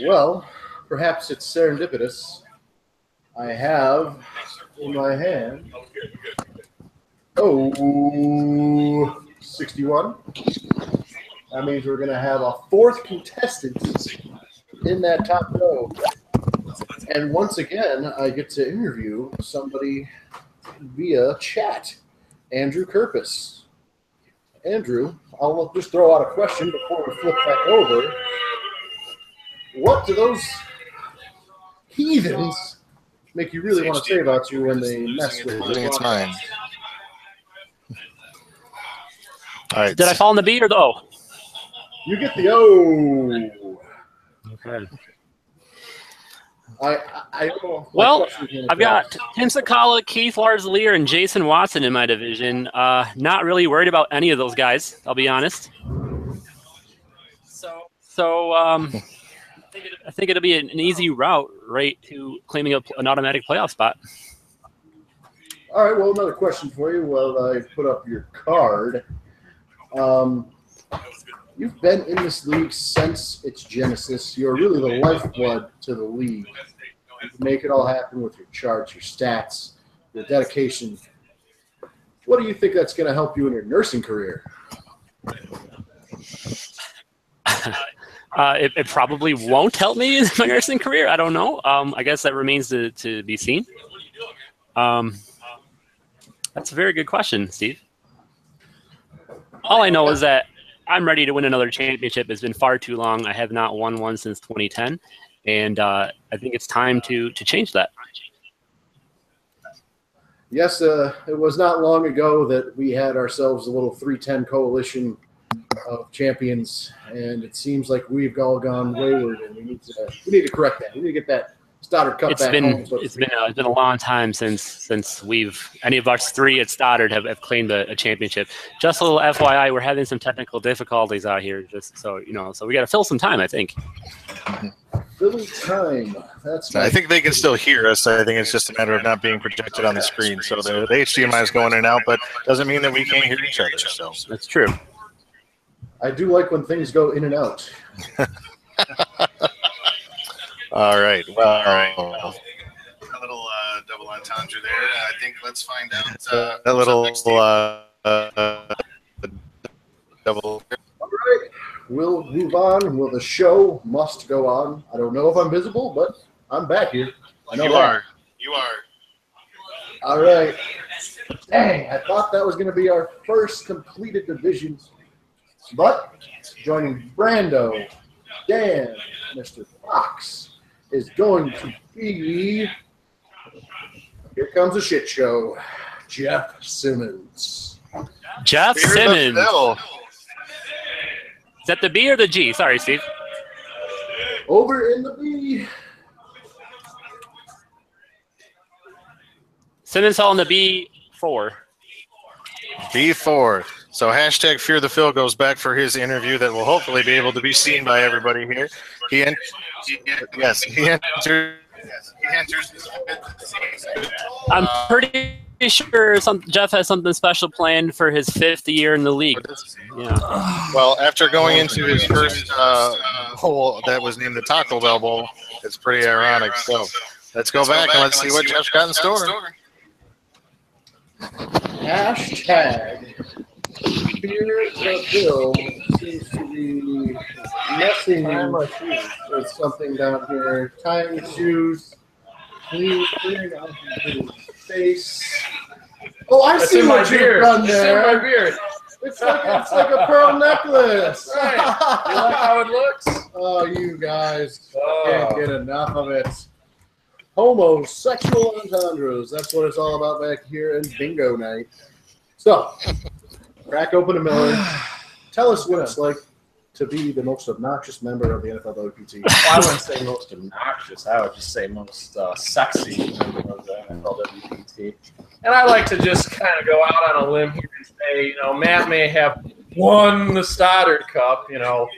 well, perhaps it's serendipitous. I have in my hand. 61. That means we're going to have a fourth contestant in that top row. And once again, I get to interview somebody via chat, Andrew Kirpus. Andrew, I'll just throw out a question before we flip back over. What do those heathens make you really want to say about you when they mess with I think it's you? mine. All right. Did I fall in the B or the O? You get the O. Okay. I don't know. Well, I've got Tim Sakala, Keith Larsleer, and Jason Watson in my division. Not really worried about any of those guys, I'll be honest. So I think it'll be an easy route right to claiming an automatic playoff spot. All right, well, another question for you while I put up your card. You've been in this league since its genesis. You're really the lifeblood to the league. You make it all happen with your charts, your stats, your dedication. What do you think that's going to help you in your nursing career? It probably won't help me in my nursing career. I don't know. I guess that remains to be seen. That's a very good question, Steve. All I know is that I'm ready to win another championship. It's been far too long. I have not won one since 2010, and I think it's time to change that. Yes, it was not long ago that we had ourselves a little 310 coalition of champions, and it seems like we've all gone wayward, and we need to correct that. We need to get that Stoddard Cup back home. It's been a long time since any of us three at Stoddard have claimed a championship. Just a little FYI, we're having some technical difficulties out here, just so you know. So we got to fill some time, I think. Filling time. That's. I think they can still hear us. I think it's just a matter of not being projected on the screen. So the HDMI is going in and out, but doesn't mean that we can't hear each other. So that's true. I do like when things go in and out. All right. Well, all right. A little double entendre there. I think let's find out. A little double. All right. We'll move on. Well, the show must go on. I don't know if I'm visible, but I'm back here. I know you are. You are. All right. Dang, I thought that was going to be our first completed division. But joining Brando, Dan, Mr. Fox is going to be, here comes a shit show, Jeff Simmons. Jeff Simmons. Is that the B or the G? Sorry, Steve. Over in the B. Simmons Hall in the B4. B4. So hashtag Fear the Phil goes back for his interview that will hopefully be able to be seen by everybody here. He enters. I'm pretty sure Jeff has something special planned for his 5th year in the league. Yeah. Well, after going into his first hole that was named the Taco Bell Bowl, it's pretty ironic. So let's go back and let's see what Jeff's got in store. Hashtag Fear the Phil seems to be messing with something down here. Tying the shoes, clearing out his face. Oh, I see what you've done there. It's in my beard. It's like a pearl necklace. Right. You like how it looks? Oh, you guys can't get enough of it. Homosexual entendres. That's what it's all about back here in bingo night. So, crack open a Miller. Tell us what it's like to be the most obnoxious member of the NFLWPT? Well, I wouldn't say most obnoxious. I would just say most sexy member of the NFLWPT. And I like to just kind of go out on a limb here and say, you know, Matt may have won the Stoddard Cup, you know,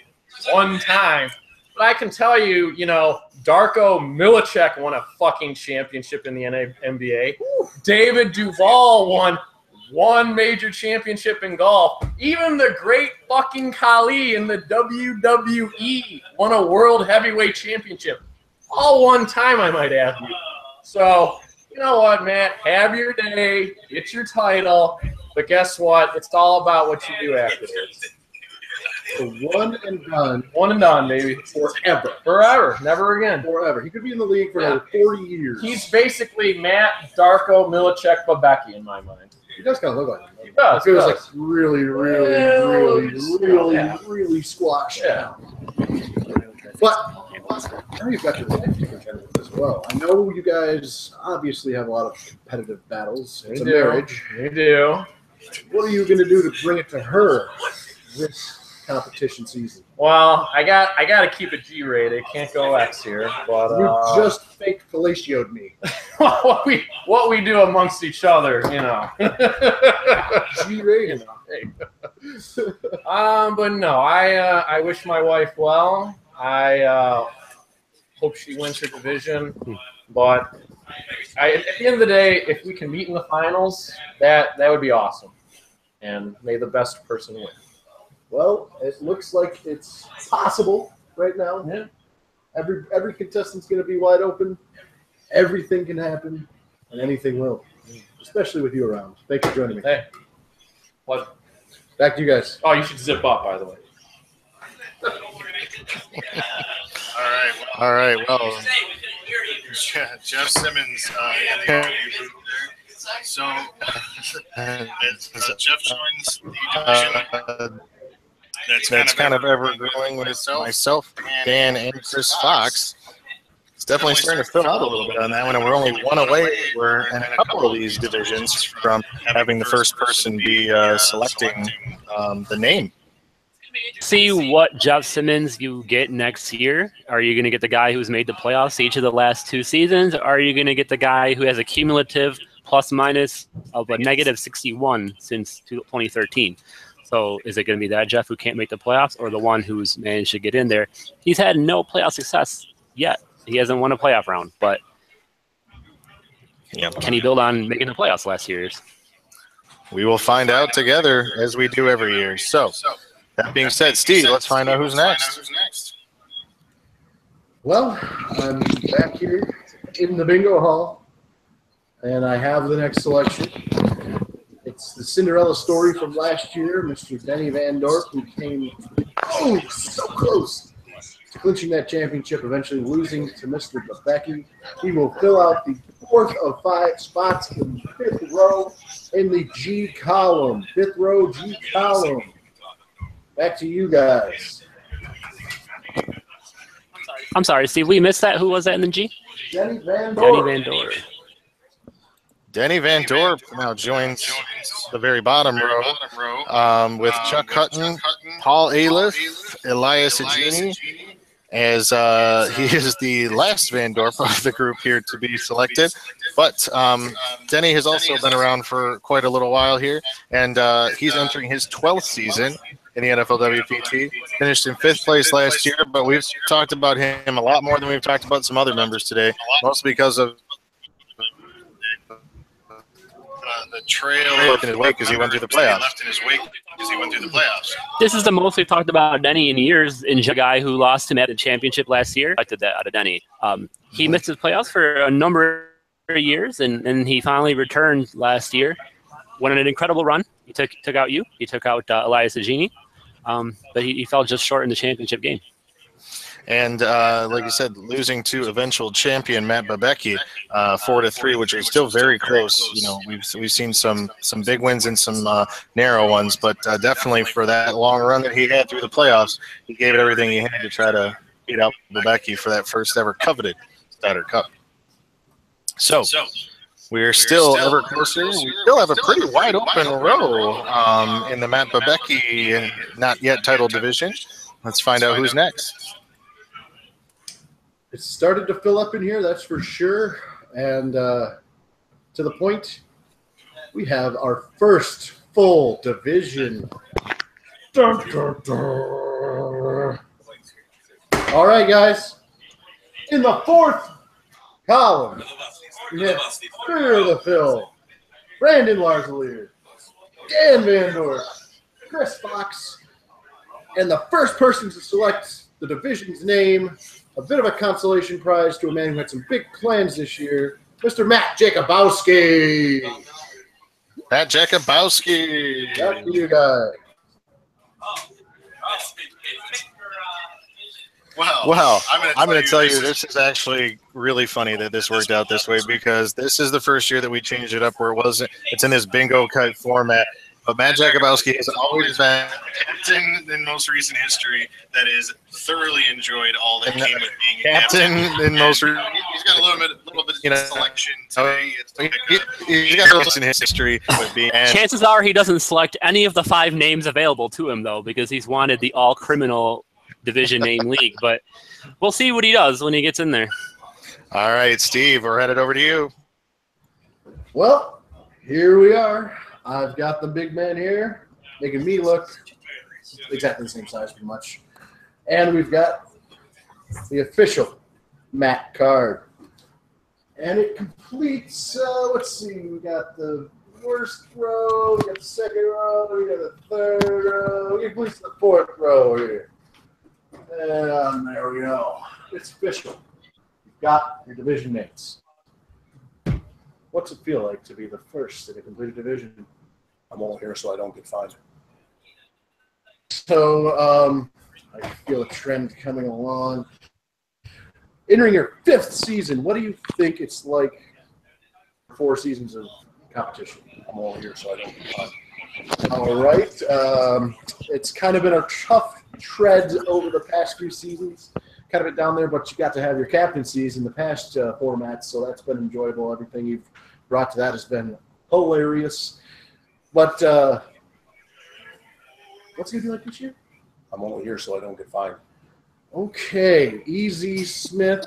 one time. But I can tell you, you know, Darko Milicic won a fucking championship in the NBA. David Duval won one major championship in golf. Even the great fucking Khali in the WWE won a world heavyweight championship. All one time, I might add you. So, you know what, Matt? Have your day. Get your title. But guess what? It's all about what you do afterwards. So one and done. One and done, baby. Forever. Forever. Never again. Forever. He could be in the league for another 40 years. He's basically Matt Darko Milicic Babecki in my mind. He does kind of look like him. He does. If it was like really, really squashed down. But now you've got your wife to contend with as well. I know you guys obviously have a lot of competitive battles. It's a marriage. You do. What are you going to do to bring it to her this competition season? Well, I got to keep it G-rated. Can't go X here. But you just fake fellatioed me. what we do amongst each other, you know. G-rated. But no, I wish my wife well. I hope she wins her division. But at the end of the day, if we can meet in the finals, that would be awesome. And may the best person win. Well, it looks like it's possible right now. Yeah. Every contestant's going to be wide open. Everything can happen, and anything will, especially with you around. Thank you for joining me. Hey. What? Back to you guys. Oh, you should zip up, by the way. All right. Well, Jeff Simmons in the interview booth there. So Jeff joins the division. That's kind of ever growing with myself, Dan, and Chris Fox. It's definitely starting to fill out a little bit on that one, and we're only one away. We're in a couple of these divisions from having the first person be selecting the name. See what Jeff Simmons you get next year. Are you going to get the guy who's made the playoffs each of the last 2 seasons? Or are you going to get the guy who has a cumulative plus-minus of a negative 61 since 2013? So is it going to be that Jeff who can't make the playoffs, or the one who's managed to get in there? He's had no playoff success yet. He hasn't won a playoff round, but can he build on making the playoffs last year's? We will find out together as we do every year. So that being said, Steve, let's find out who's next. Well, I'm back here in the bingo hall, and I have the next selection. It's the Cinderella story from last year, Mr. Denny Van Dorp, who came so close to clinching that championship, eventually losing to Mr. Babecki. He will fill out the 4th of 5 spots in the 5th row in the G column. 5th row, G column. Back to you guys. I'm sorry, Steve, we missed that. Who was that in the G? Denny Van Dorp. Denny Van Dorp. Denny Van Dorp now joins the very bottom row with Chuck Hutton, Paul Aliff, Elias Agini, as he is the last Van Dorp of the group here to be selected. But Denny has also been around for quite a little while here, and he's entering his 12th season in the NFLWPT. Finished in 5th place last year, but we've talked about him a lot more than we've talked about some other members today, mostly because of the trail in his wake as he went through the playoffs. This is the most we've talked about Denny in years. In a guy who lost him at the championship last year. I did that out of Denny. He missed his playoffs for a number of years, and he finally returned last year. Went on an incredible run. He took out you. He took out Elias Agini, but he fell just short in the championship game. And like you said, losing to eventual champion Matt Babecki 4-3, which is still very close. You know, we've seen some big wins and some narrow ones, but definitely for that long run that he had through the playoffs, he gave it everything he had to try to beat out Babecki for that first ever coveted Stoddard Cup. So we're still ever closer. We still have a pretty wide open row in the Matt Babecki not yet title division. Let's find out who's next. It's started to fill up in here, that's for sure. And to the point, we have our first full division. Dun, dun, dun. All right, guys. In the fourth column, we have Fear the Phil, Brandon Larsalier, Dan Vandorf, Chris Fox, and the first person to select the division's name, a bit of a consolation prize to a man who had some big plans this year, Mr. Matt Jakubowski. Matt Jakubowski. Back to you guys. Well, I'm going to tell you this is actually really funny that this worked out this way, because this is the first year that we changed it up where it's in this bingo cut format. But Matt Jakubowski has always been captain in most recent history that is thoroughly enjoyed all that came with being a captain in most. He's got a little bit You know, selection today. He's got a little in history with being. Chances are he doesn't select any of the 5 names available to him, though, because he's wanted the all-criminal division name league. But we'll see what he does when he gets in there. All right, Steve, we're headed over to you. Well, here we are. I've got the big man here, making me look exactly the same size pretty much. And we've got the official Matt card. And it completes, let's see, we got the first row, we got the second row, we got the third row, it completes the fourth row here. And there we go. It's official. You've got your division mates. What's it feel like to be the first in a completed division? I'm only here so I don't get fined. So I feel a trend coming along. Entering your 5th season, what do you think it's like 4 seasons of competition? I'm only here so I don't get fined. All right. It's kind of been a tough tread over the past few seasons. Kind of been down there, but you got to have your captaincies in the past formats, so that's been enjoyable. Everything you've brought to that has been hilarious. But what's it going to be like this year? I'm only here so I don't get fined. Okay, Easy Smith.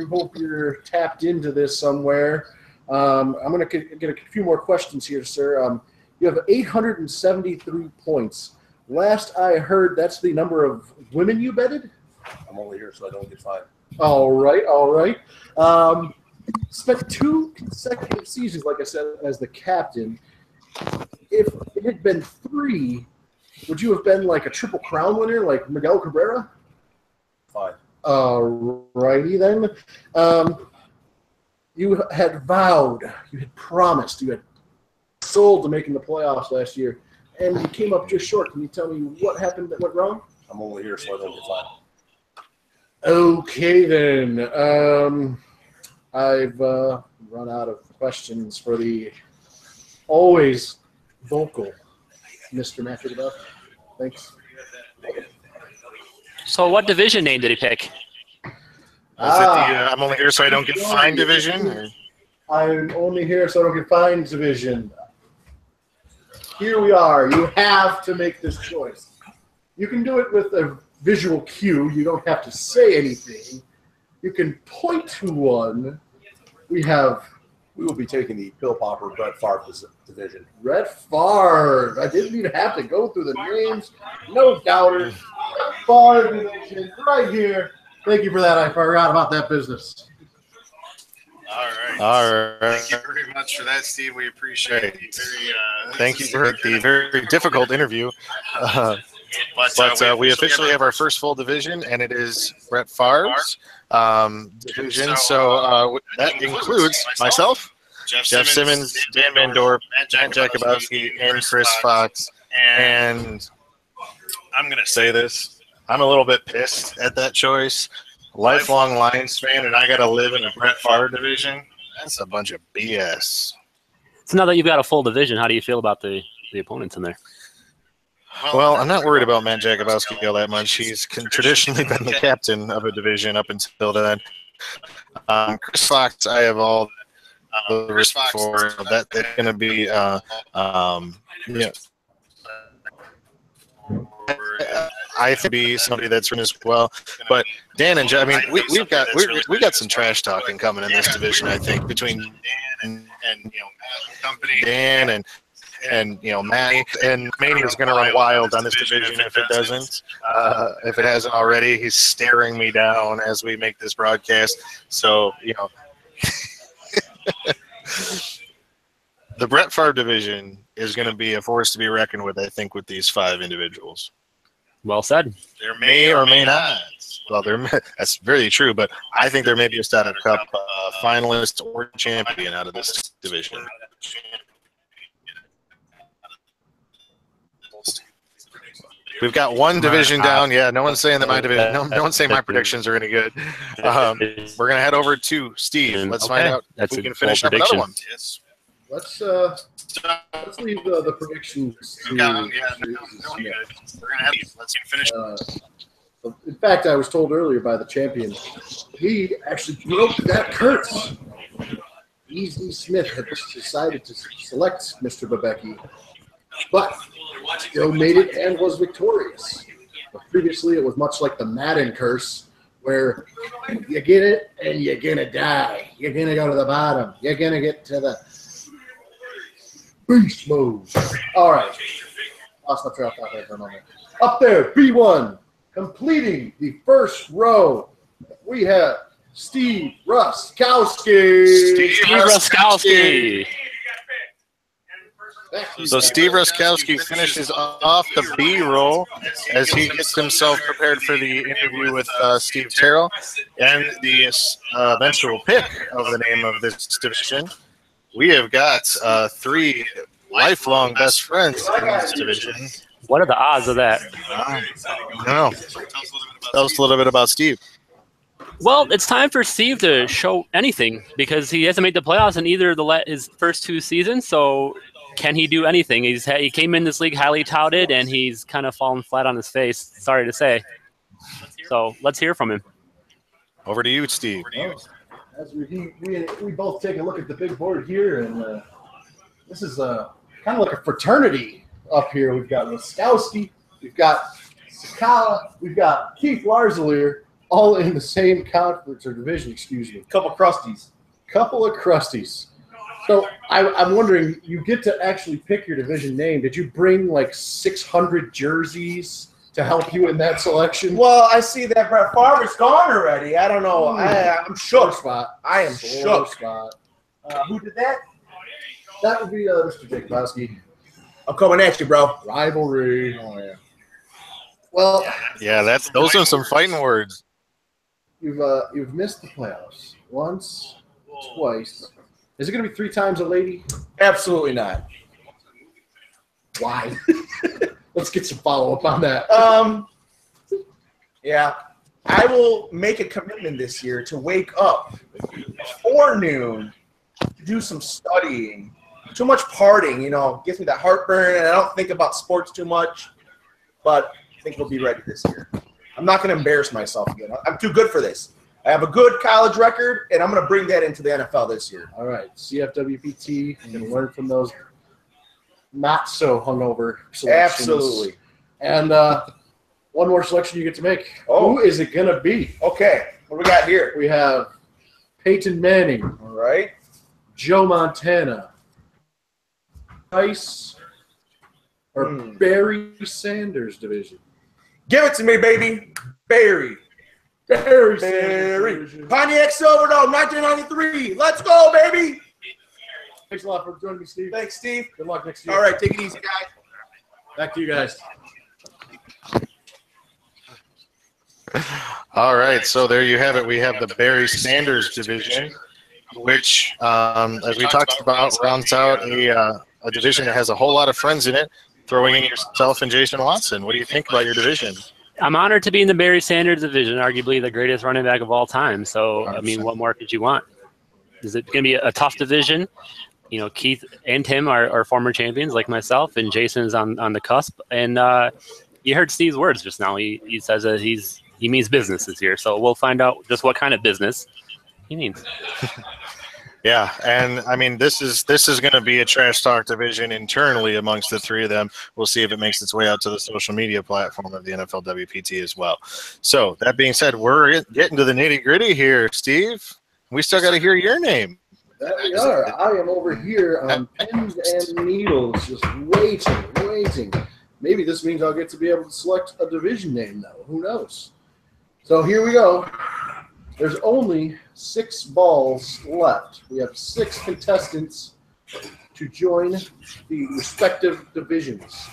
Hope you're tapped into this somewhere. I'm going to get a few more questions here, sir. You have 873 points. Last I heard, that's the number of women you betted? I'm only here so I don't get fined. All right, all right. Spent 2 consecutive seasons, like I said, as the captain. If it had been 3, would you have been like a Triple Crown winner, like Miguel Cabrera? Fine. All righty then. You had vowed, you had promised, you had sold to making the playoffs last year, and you came up just short. Can you tell me what happened that went wrong? I'm only here so I don't get fined. Okay then. I've run out of questions for the always vocal Mr. Matthew Duff. Thanks. So what division name did he pick? I'm only here so I don't get fined division? Or? I'm only here so I don't get fined division. Here we are. You have to make this choice. You can do it with a visual cue. You don't have to say anything. You can point to one. We will be taking the pill popper Brett Favre division. Brett Favre. I didn't even have to go through the names. No doubters. Favre division right here. Thank you for that. I forgot about that business. All right. All right. Thank you very much for that, Steve. We appreciate it. Thank you for the very difficult interview. But we officially have our first full division, and it is Brett Favre's division. So that includes myself, Jeff Simmons, Dan Vandorf, Matt Jakubowski, and Chris Fox. And I'm going to say this. I'm a little bit pissed at that choice. Lifelong Lions fan, and I got to live in a Brett Favre division. That's a bunch of BS. So now that you've got a full division, how do you feel about the opponents in there? Well, I'm not worried about Matt Jakubowski all that much. He's traditionally been the captain of a division up until then. Chris Fox, I have all the respect for. That's going to be, yeah. I think be somebody that's written as well. But Dan and Joe, I mean, we got some trash talking coming in this division. I think between Dan and company, Dan and Manny, and Manny is going to run wild on this division if it doesn't. If it hasn't already, he's staring me down as we make this broadcast. So the Brett Favre division is going to be a force to be reckoned with, I think, with these 5 individuals. Well said. There may or may not. Well, that's very true, but I think there may be a Stanley Cup finalist or champion out of this division. We've got one division down. Yeah, no one's saying that my division. No one's saying my predictions are any good. We're gonna head over to Steve. Let's find out if we can finish up another one. Yes. Let's leave the predictions. We're gonna let's finish. In fact, I was told earlier by the champion, he actually broke that curse. Easy Smith had decided to select Mr. Babecki, but still made it and was victorious. But previously, it was much like the Madden curse, where you get it and you're gonna die. You're gonna go to the bottom. You're gonna get to the beast mode. All right. Lost my trail out there for a moment. Up there, B1, completing the first row. We have Steve Ruskowski. Steve Ruskowski. So Steve Ruskowski finishes off the B roll as he gets himself prepared for the interview with Steve Terrell and the eventual pick of the name of this division. We have got 3 lifelong best friends in this division. What are the odds of that? I don't know. Tell us a little bit about Steve. Well, it's time for Steve to show anything because he hasn't made the playoffs in either of his first 2 seasons. So can he do anything? He came in this league highly touted, and he's kind of fallen flat on his face. Sorry to say. So let's hear from him. Over to you, Steve. As we both take a look at the big board here, and this is kind of like a fraternity up here. We've got Ruskowski, we've got Sakala, we've got Keith Larzalier, all in the same conference or division, excuse me. Couple crusties. Couple of crusties. So I'm wondering, you get to actually pick your division name. Did you bring like 600 jerseys to help you in that selection? Well, I see that Brett Favre's gone already. I don't know. I'm shook. Spot. I am shook. Spot. Who did that? That would be Mr. Jakubowski. I'm coming at you, bro. Rivalry. Oh yeah. Well. Yeah, those are some fighting words. You've missed the playoffs once, twice. Is it going to be 3 times a lady? Absolutely not. Why? Let's get some follow-up on that. Yeah. I will make a commitment this year to wake up before noon to do some studying. Too much partying, gives me that heartburn, and I don't think about sports too much. But I think we'll be ready this year. I'm not going to embarrass myself again. I'm too good for this. I have a good college record, and I'm going to bring that into the NFL this year. All right, CFWPT, and learn from those not so hungover selections. Absolutely. And one more selection you get to make. Oh. Who is it going to be? Okay, what do we got here? We have Peyton Manning. All right. Joe Montana. Ice or Barry Sanders division. Give it to me, baby. Barry. Pontiac Silverdome, 1993. Let's go, baby. Thanks a lot for joining me, Steve. Thanks, Steve. Good luck next year. All right, take it easy, guys. Back to you guys. All right, so there you have it. We have the Barry Sanders division, which, as we talked about, rounds out a division that has a whole lot of friends in it, throwing in yourself and Jason Watson. What do you think about your division? I'm honored to be in the Barry Sanders division, arguably the greatest running back of all time. So, 100%. I mean, what more could you want? Is it going to be a tough division? Keith and Tim are former champions like myself, and Jason's on the cusp. And you heard Steve's words just now. He says that he means business this year. So we'll find out just what kind of business he means. Yeah, and I mean this is going to be a trash talk division internally amongst the three of them. We'll see if it makes its way out to the social media platform of the NFLWPT as well. So that being said, we're getting to the nitty gritty here, Steve. We still got to hear your name. That we are. I am over here on pins and needles, just waiting. Maybe this means I'll get to be able to select a division name, though. Who knows? So here we go. There's only 6 balls left. We have 6 contestants to join the respective divisions.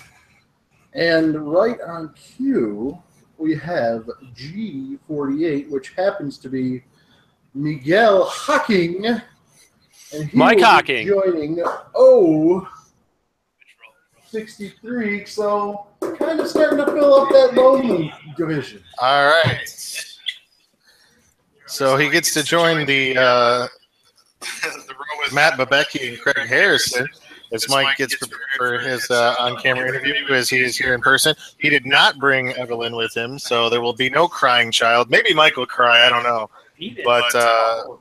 And right on cue, we have G48, which happens to be Miguel Hocking. And he Mike will be Hocking joining 63. So kind of starting to fill up that lonely division. All right. So he gets to join the row with Matt Babecki and Craig Harrison as Mike gets prepared for his on-camera interview as he is here in person. He did not bring Evelyn with him, so there will be no crying child. Maybe Mike will cry. I don't know. But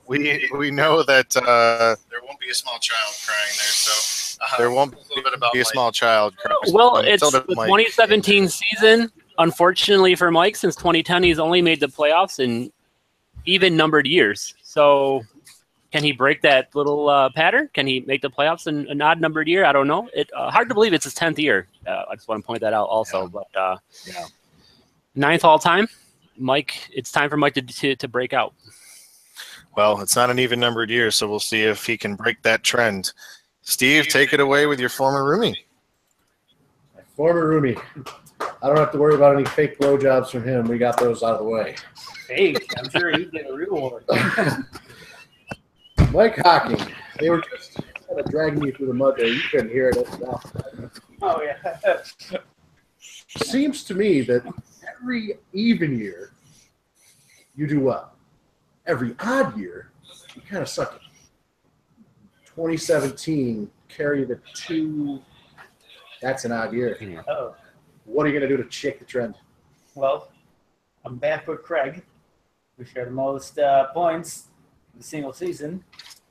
we know that there won't be a small child crying there, so there won't be a small child crying. Well, it's the 2017 season. Unfortunately for Mike, since 2010, he's only made the playoffs in even numbered years. So can he break that little pattern? Can he make the playoffs in an odd numbered year? I don't know. It hard to believe it's his 10th year. I just want to point that out also. Yeah. But 9th all time. Mike, it's time for Mike to break out. Well, it's not an even numbered year, so we'll see if he can break that trend. Steve, take it away with your former roomie. My former roomie. I don't have to worry about any fake blowjobs from him. We got those out of the way. Fake? I'm sure he'd get a real one. Mike Hocking. They were just kind of dragging me through the mud there. You couldn't hear it. Oh, yeah. Seems to me that every even year, you do well. Every odd year, you kind of suck it. 2017, carry the 2. That's an odd year. Oh. What are you going to do to shake the trend? Well, I'm back with Craig. We share the most points in the single season.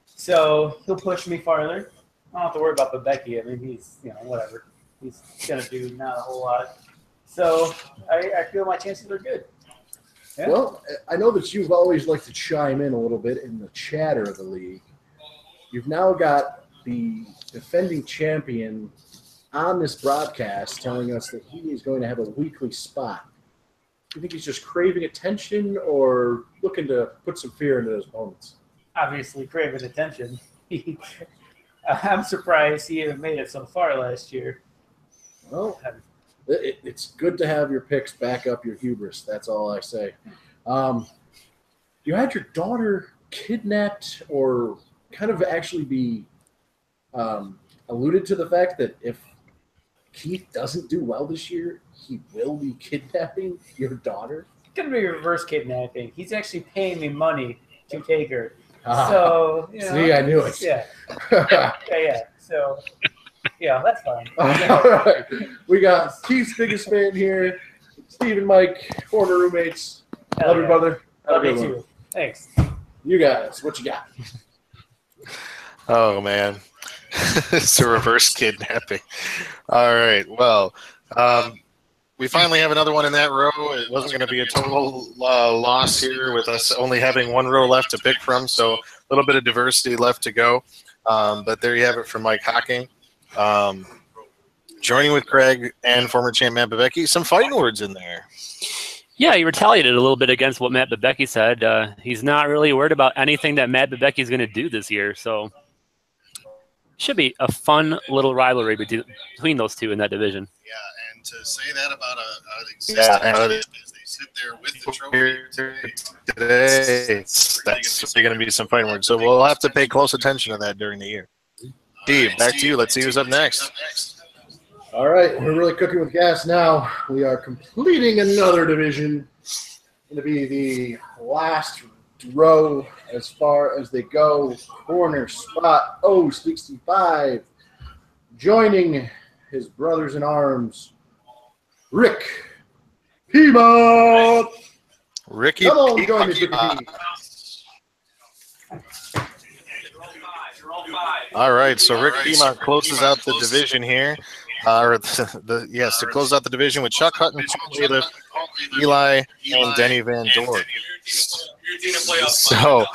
So he'll push me farther. I don't have to worry about Babecki. I mean, he's, whatever. He's going to do not a whole lot. So I feel my chances are good. Yeah. Well, I know that you've always liked to chime in a little bit in the chatter of the league. You've now got the defending champion on this broadcast telling us that he is going to have a weekly spot. Do you think he's just craving attention or looking to put some fear into his opponents? Obviously craving attention. I'm surprised he even made it so far last year. Well, it's good to have your picks back up your hubris. That's all I say. You had your daughter kidnapped or kind of actually be alluded to the fact that if Keith doesn't do well this year, he will be kidnapping your daughter? It's going to be reverse kidnapping. He's actually paying me money to take her. So, See, I knew it. Yeah. Yeah. So, yeah, that's fine. All right. We got Keith's biggest fan here. Steve and Mike, former roommates. Love you, brother. Love you too. Thanks. You guys, what you got? Oh, man. It's a reverse kidnapping. All right. Well, we finally have another one in that row. It wasn't going to be a total loss here with us only having one row left to pick from, so a little bit of diversity left to go. But there you have it from Mike Hocking. Joining with Craig and former champ Matt Babecki. Some fighting words in there. Yeah, he retaliated a little bit against what Matt Babecki said. He's not really worried about anything that Matt Babecki is going to do this year, so should be a fun little rivalry between those two in that division. Yeah, and to say that about an existing champion as they sit there with the trophy today, that's going to be some fighting words. So we'll have to pay close attention to that during the year. Steve, back to you. Let's see who's up next. All right, we're really cooking with gas now. We are completing another division. Going to be the last row as far as they go. Corner spot 065. Joining his brothers in arms, Rick Peabody. Ricky Come on, join me, Ricky Peabody. All right, so Rick Piedmont closes out the division here. Yes, to close out the division with Chuck Hutton, Paul Aliff, Eli, and Denny Van Dorp. So,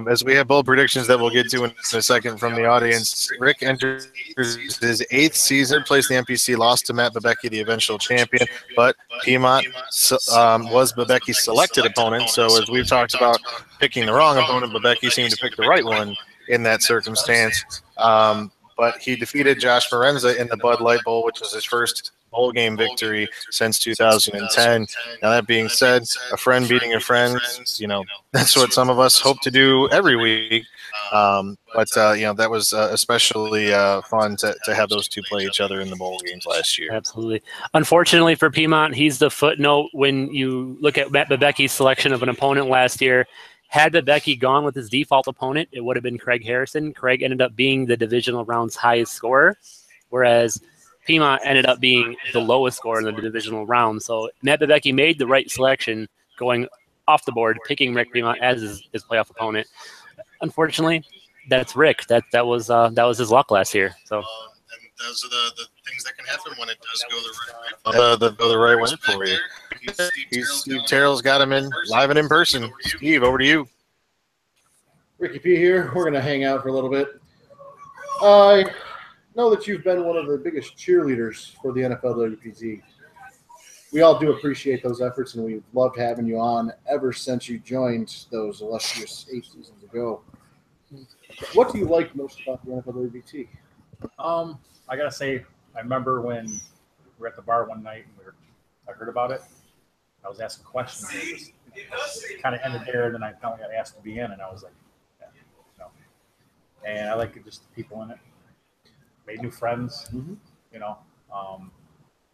as we have bold predictions that we'll get to in a second from the audience, Rick enters his 8th season, placed the NPC, lost to Matt Babecki, the eventual champion, but Piedmont was Babecki's selected opponent. So, as we've talked about picking the wrong opponent, Babecki seemed to pick the right one in that circumstance. But he defeated Josh Morenza in the Bud Light Bowl, which was his first bowl game victory since 2010. Now, that being said, a friend beating a friend, that's what some of us hope to do every week. But that was especially fun to have those two play each other in the bowl games last year. Absolutely. Unfortunately for Piedmont, he's the footnote when you look at Matt Babecki's selection of an opponent last year. Had Babecki gone with his default opponent, it would have been Craig Harrison. Craig ended up being the divisional round's highest scorer, whereas Piedmont ended up being the lowest scorer in the divisional round. So Matt Babecki made the right selection going off the board, picking Rick Piedmont as his playoff opponent. Unfortunately, that's Rick. That was his luck last year. So. And those are the things that can happen when it does Go the right way for you. Steve Terrell's got him in live and in person. Steve, over to you. Ricky P here. We're going to hang out for a little bit. I know that you've been one of the biggest cheerleaders for the NFLWPT. We all do appreciate those efforts, and we've loved having you on ever since you joined those illustrious 8 seasons ago. What do you like most about the NFLWPT? I gotta say, I remember when we were at the bar one night and I heard about it. I was asking questions. It just kind of ended there, and then I finally got asked to be in, and I was like, yeah, no. And I like just the people in it. Made new friends. Mm-hmm.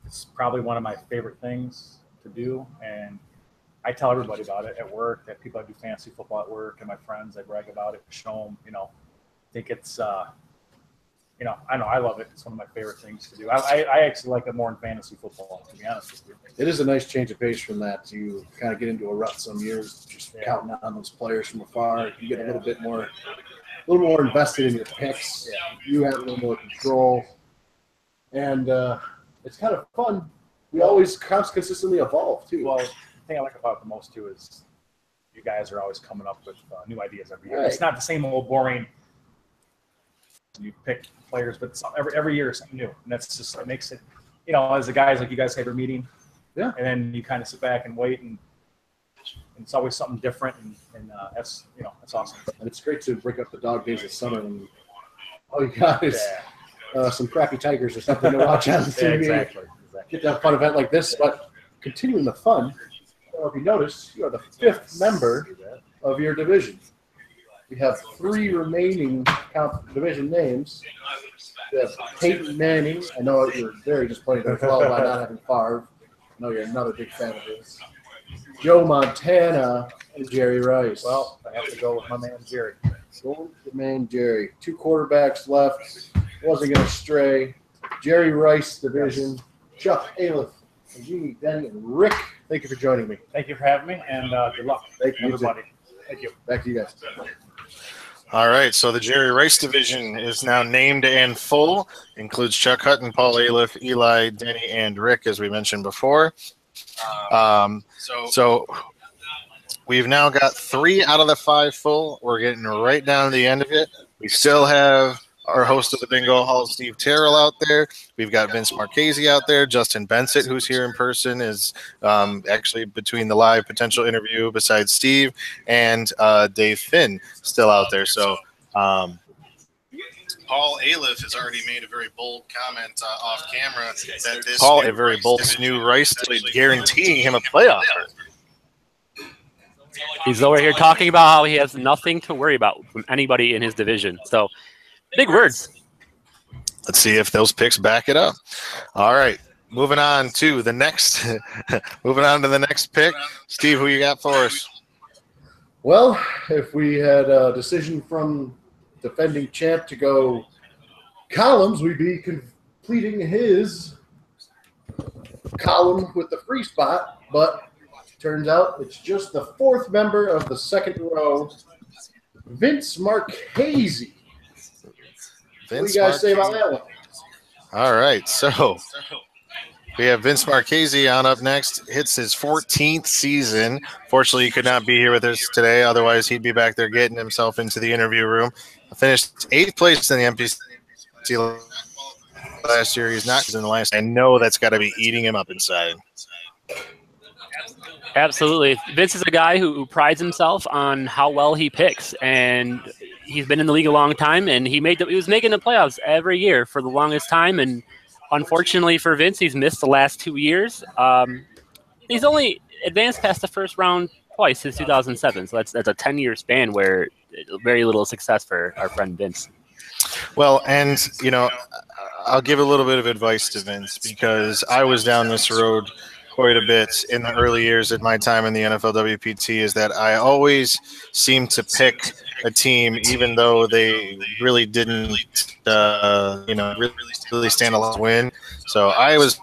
It's probably one of my favorite things to do, and I tell everybody about it at work. That people that do fantasy football at work and my friends, I brag about it, show them. I think it's. I know I love it. It's one of my favorite things to do. I actually like it more in fantasy football, to be honest with you. It is a nice change of pace from that. You kind of get into a rut some years, just counting on those players from afar. You get a little more invested in your picks. Yeah. You have a little more control, and it's kind of fun. We always consistently evolve too. Well, the thing I like about it the most too is you guys are always coming up with new ideas every year. Right. It's not the same old boring. You pick players, but every year is something new, and that's just it makes it. As the guys like you guys have your meeting, yeah, and then you kind of sit back and wait, and it's always something different, and that's that's awesome. And it's great to break up the dog days of summer when all you got is some crappy Tigers or something to watch on TV. Yeah, exactly. Get that fun event like this, but continuing the fun. I don't know if you noticed, you are the 5th member of your division. We have 3 remaining division names. We have Peyton Manning. I know you're very disappointed as well by not having Favre. I know you're another big fan of his. Joe Montana and Jerry Rice. Well, I have to go with my man Jerry. Going with the man Jerry. 2 quarterbacks left. Wasn't going to stray. Jerry Rice division. Chuck Aliff, Gene, Denny, and Rick. Thank you for joining me. Thank you for having me, and good luck. Thank you, everybody. Thank you. Back to you guys. All right, so the Jerry Rice division is now named and full. Includes Chuck Hutton, Paul Aliff, Eli, Denny, and Rick, as we mentioned before. So we've now got 3 out of the 5 full. We're getting right down to the end of it. We still have our host of the Bingo Hall, Steve Terrell, out there. We've got Vince Marchese out there. Justin Bensett, who's here in person, is actually between the live potential interview besides Steve, and Dave Finn still out there. So Paul Aliff has already made a very bold comment off camera that this Paul, a very bold new Rice, guaranteeing him a playoff. He's over here talking about how he has nothing to worry about from anybody in his division. So big words. Let's see if those picks back it up. All right, moving on to the next. Moving on to the next pick. Steve, who you got for us? Well, if we had a decision from defending champ to go columns, we'd be completing his column with the free spot. But turns out it's just the 4th member of the 2nd row, Vince Marchese. What do you guys say about that one? All right, so we have Vince Marchese on up next. Hits his 14th season. Fortunately, he could not be here with us today. Otherwise, he'd be back there getting himself into the interview room. Finished 8th place in the MPC last year. He's not in the last. I know that's got to be eating him up inside. Absolutely. Vince is a guy who prides himself on how well he picks, and he's been in the league a long time, and he was making the playoffs every year for the longest time, and unfortunately for Vince, he's missed the last 2 years. He's only advanced past the first round twice since 2007, so that's a 10-year span where very little success for our friend Vince. Well, and, you know, I'll give a little bit of advice to Vince because I was down this road quite a bit in the early years of my time in the NFLWPT, is that I always seem to pick a team even though they really didn't, really stand a lot to win. So I was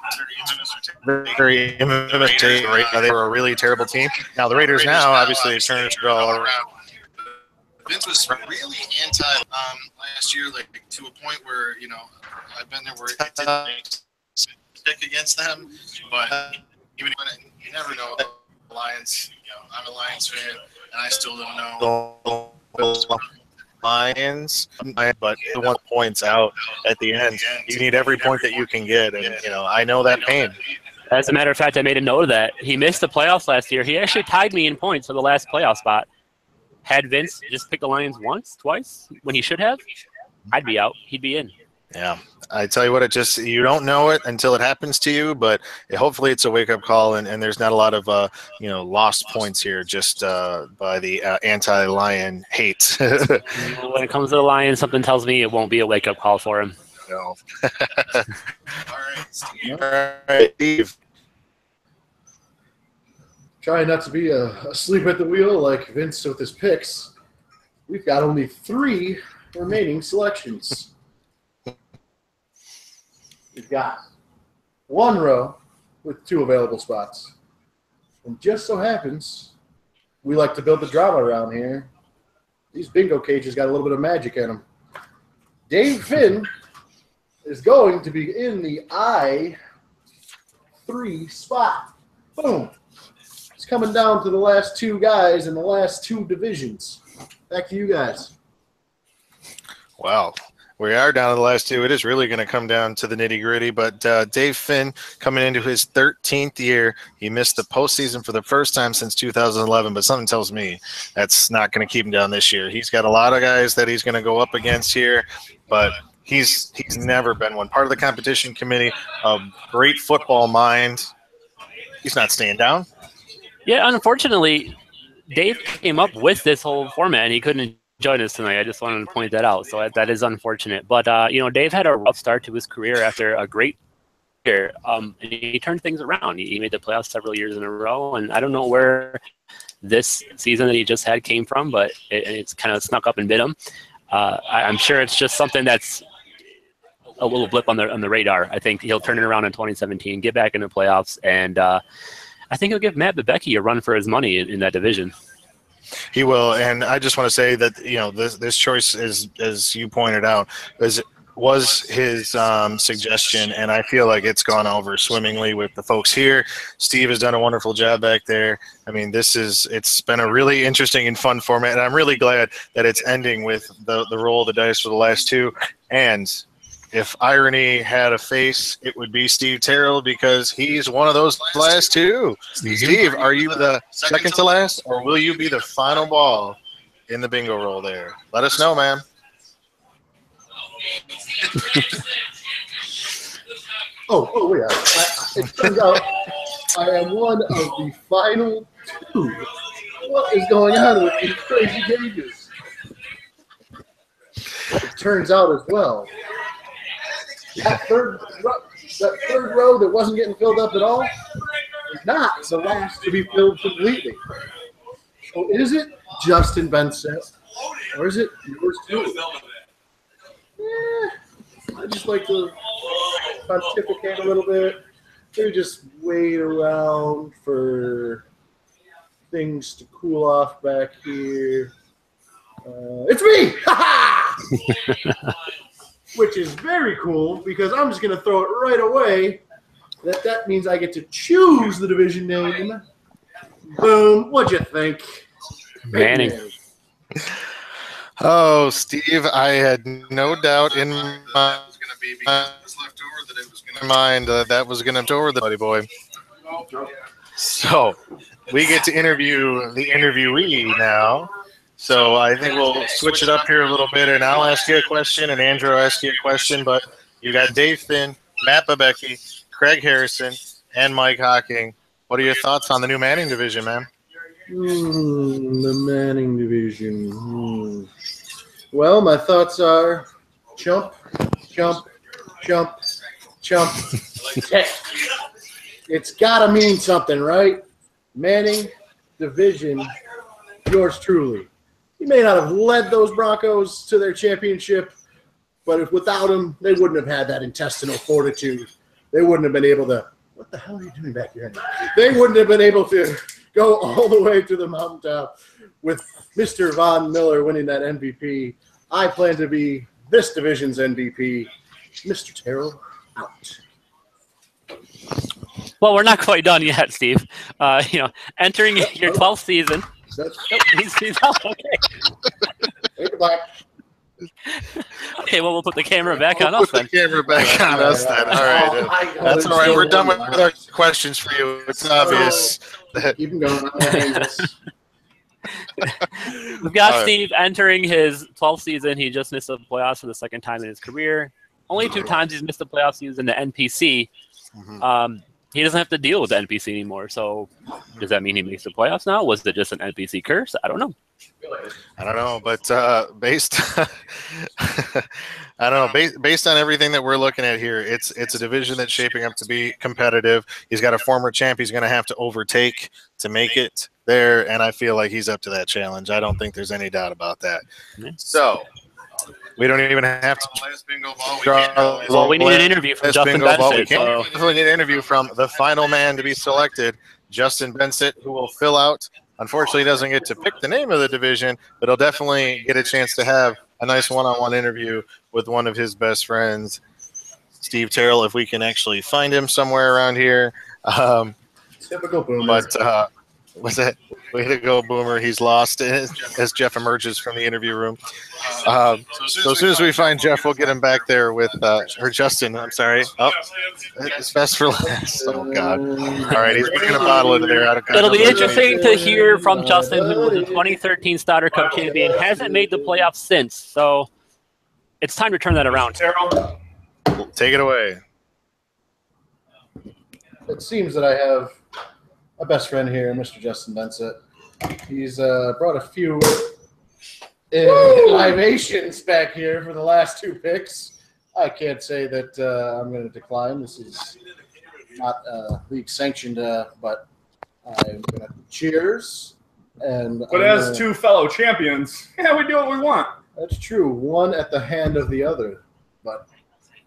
very imitated. They were a really terrible team. Now the Raiders now, obviously, have turned it all around. Vince was really anti last year, like to a point where, you know, I've been there where it didn't stick against them, but even you never know. The Lions, you know, I'm a Lions fan, and I still don't know. Lions, but it wants points out at the end. You need every point that you can get, and you know I know that pain. As a matter of fact, I made a note of that. He missed the playoffs last year. He actually tied me in points for the last playoff spot. Had Vince just picked the Lions once, twice, when he should have, I'd be out. He'd be in. Yeah, I tell you what, you don't know it until it happens to you, but hopefully it's a wake-up call, and there's not a lot of lost points here just by the anti-Lion hate. When it comes to the Lions, something tells me it won't be a wake-up call for him. No. All right, Steve. Trying not to be asleep at the wheel like Vince with his picks. We've got only 3 remaining selections. We've got 1 row with 2 available spots. And just so happens, we like to build the drama around here. These bingo cages got a little bit of magic in them. Dave Finn is going to be in the I-3 spot. Boom. It's coming down to the last 2 guys in the last 2 divisions. Back to you guys. Wow. We are down to the last 2. It is really going to come down to the nitty-gritty. But Dave Finn, coming into his 13th year, he missed the postseason for the first time since 2011. But something tells me that's not going to keep him down this year. He's got a lot of guys that he's going to go up against here, but he's never been one. Part of the competition committee, a great football mind. He's not staying down. Yeah, unfortunately, Dave came up with this whole format, and he couldn't join us tonight. I just wanted to point that out. So that is unfortunate. But, Dave had a rough start to his career after a great year. And he turned things around. He made the playoffs several years in a row. And I don't know where this season that he just had came from, but it's kind of snuck up and bit him. I'm sure it's just something that's a little blip on the radar. I think he'll turn it around in 2017, get back in the playoffs, and I think he'll give Matt Bebecki a run for his money in that division. He will, and I just want to say that this choice is, as you pointed out, was his suggestion, and I feel like it's gone over swimmingly with the folks here. Steve has done a wonderful job back there. I mean, it's been a really interesting and fun format, and I'm really glad that it's ending with the roll of the dice for the last 2. And if irony had a face, it would be Steve Terrell, because he's one of those last 2. Steve, are you the second to last, or will you be the final ball in the bingo roll there? Let us know, man. Wait. It turns out I am one of the final 2. What is going on with these crazy gauges? It turns out as well, that third row that wasn't getting filled up at all is not the last to be filled completely. So is it Justin Benson, or is it yours too? I just like to pontificate a little bit. Maybe just wait around for things to cool off back here. It's me! Ha ha! which is very cool because I'm just going to throw it right away. That means I get to choose the division name. Boom. What'd you think? Manning. Oh, Steve, I had no doubt in my mind that was going to over the buddy boy. So we get to interview the interviewee now. So I think we'll switch it up here a little bit, and I'll ask you a question, and Andrew will ask you a question. But you got Dave Finn, Matt Babecki, Craig Harrison, and Mike Hocking. What are your thoughts on the new Manning division, man? The Manning division. Well, my thoughts are jump, jump, jump, jump. It's got to mean something, right? Manning division, yours truly. He may not have led those Broncos to their championship, but if without him, they wouldn't have had that intestinal fortitude. They wouldn't have been able to – what the hell are you doing back here? They wouldn't have been able to go all the way to the mountaintop with Mr. Von Miller winning that MVP. I plan to be this division's MVP. Mr. Terrell, out. Well, we're not quite done yet, Steve. Entering your 12th season. He's out. Okay. Okay, well, we'll put the camera back on us then. Put the camera back on us then. All right. That's all right. We're done with our questions for you. It's obvious. Keep them going. We've got Steve entering his 12th season. He just missed the playoffs for the second time in his career. Only 2 times he's missed the playoffs using the NPC. He doesn't have to deal with the NPC anymore. So does that mean he makes the playoffs now? Was it just an NPC curse? I don't know. But based based on everything that we're looking at here, it's a division that's shaping up to be competitive. He's got a former champ he's going to have to overtake to make it there, and I feel like he's up to that challenge. I don't think there's any doubt about that. So we don't even have to bingo ball. Well, we need an interview from Justin Bensett. We definitely need an interview from the final man to be selected, Justin Bensett, who will fill out. Unfortunately, he doesn't get to pick the name of the division, but he'll definitely get a chance to have a nice one-on-one interview with one of his best friends, Steve Terrell, if we can actually find him somewhere around here. Typical Boomer. But was that way to go, Boomer? He's lost as Jeff emerges from the interview room. So as soon as we find Jeff, we'll get him back there with or Justin. I'm sorry. Oh, it's best for last. Oh God! All right, he's bringing a bottle into there. It'll be interesting to hear from Justin, who was the 2013 Starter Cup champion, hasn't made the playoffs since. So it's time to turn that around. Terrell, take it away. It seems that I have a best friend here, Mr. Justin Bensett. He's brought a few libations back here for the last 2 picks. I can't say that I'm going to decline. This is not league sanctioned, but I'm going to cheers. But as 2 fellow champions, yeah, we do what we want. That's true. One at the hand of the other. But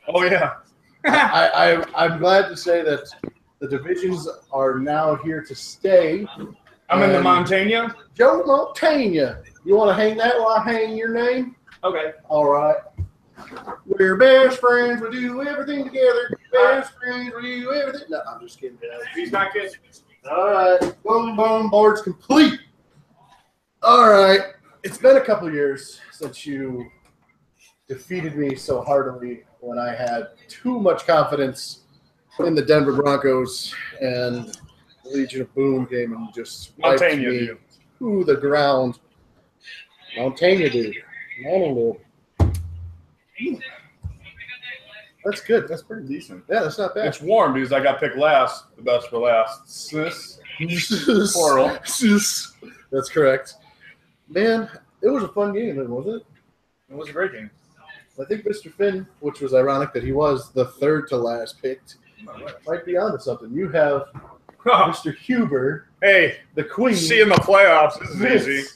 oh yeah, I'm glad to say that the divisions are now here to stay. I'm in the Montana. Joe Montana. You want to hang that while I hang your name? Okay. All right. We're best friends. We do everything together. Best friends. We do everything. No, I'm just kidding. He's not kidding. All right. Boom, boom. Board's complete. All right. It's been a couple years since you defeated me so heartily when I had too much confidence in the Denver Broncos, and the Legion of Boom came and just wiped me to the ground. Montana, dude. Manning, dude. That's good. That's pretty decent. Yeah, that's not bad. It's warm because I got picked last. The best for last. Plural. That's correct. Man, it was a fun game, wasn't it? It was a great game. I think Mr. Finn, which was ironic that he was the 3rd to last picked, might be onto something. You have Mr. Huber. Hey, the Queen. See you in the playoffs. This is easy.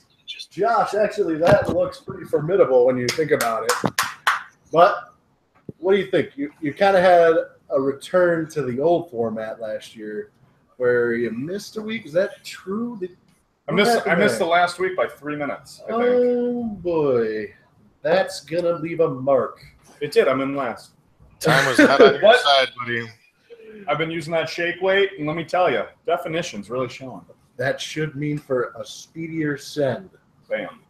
Josh, actually, that looks pretty formidable when you think about it. But what do you think? You kind of had a return to the old format last year where you missed a week. Is that true? I missed the last week by 3 minutes, I think. Oh, boy. That's going to leave a mark. It did. I'm in last. Time was not on your side, buddy. I've been using that shake weight, and let me tell you, definition's really showing. That should mean for a speedier send. Bam.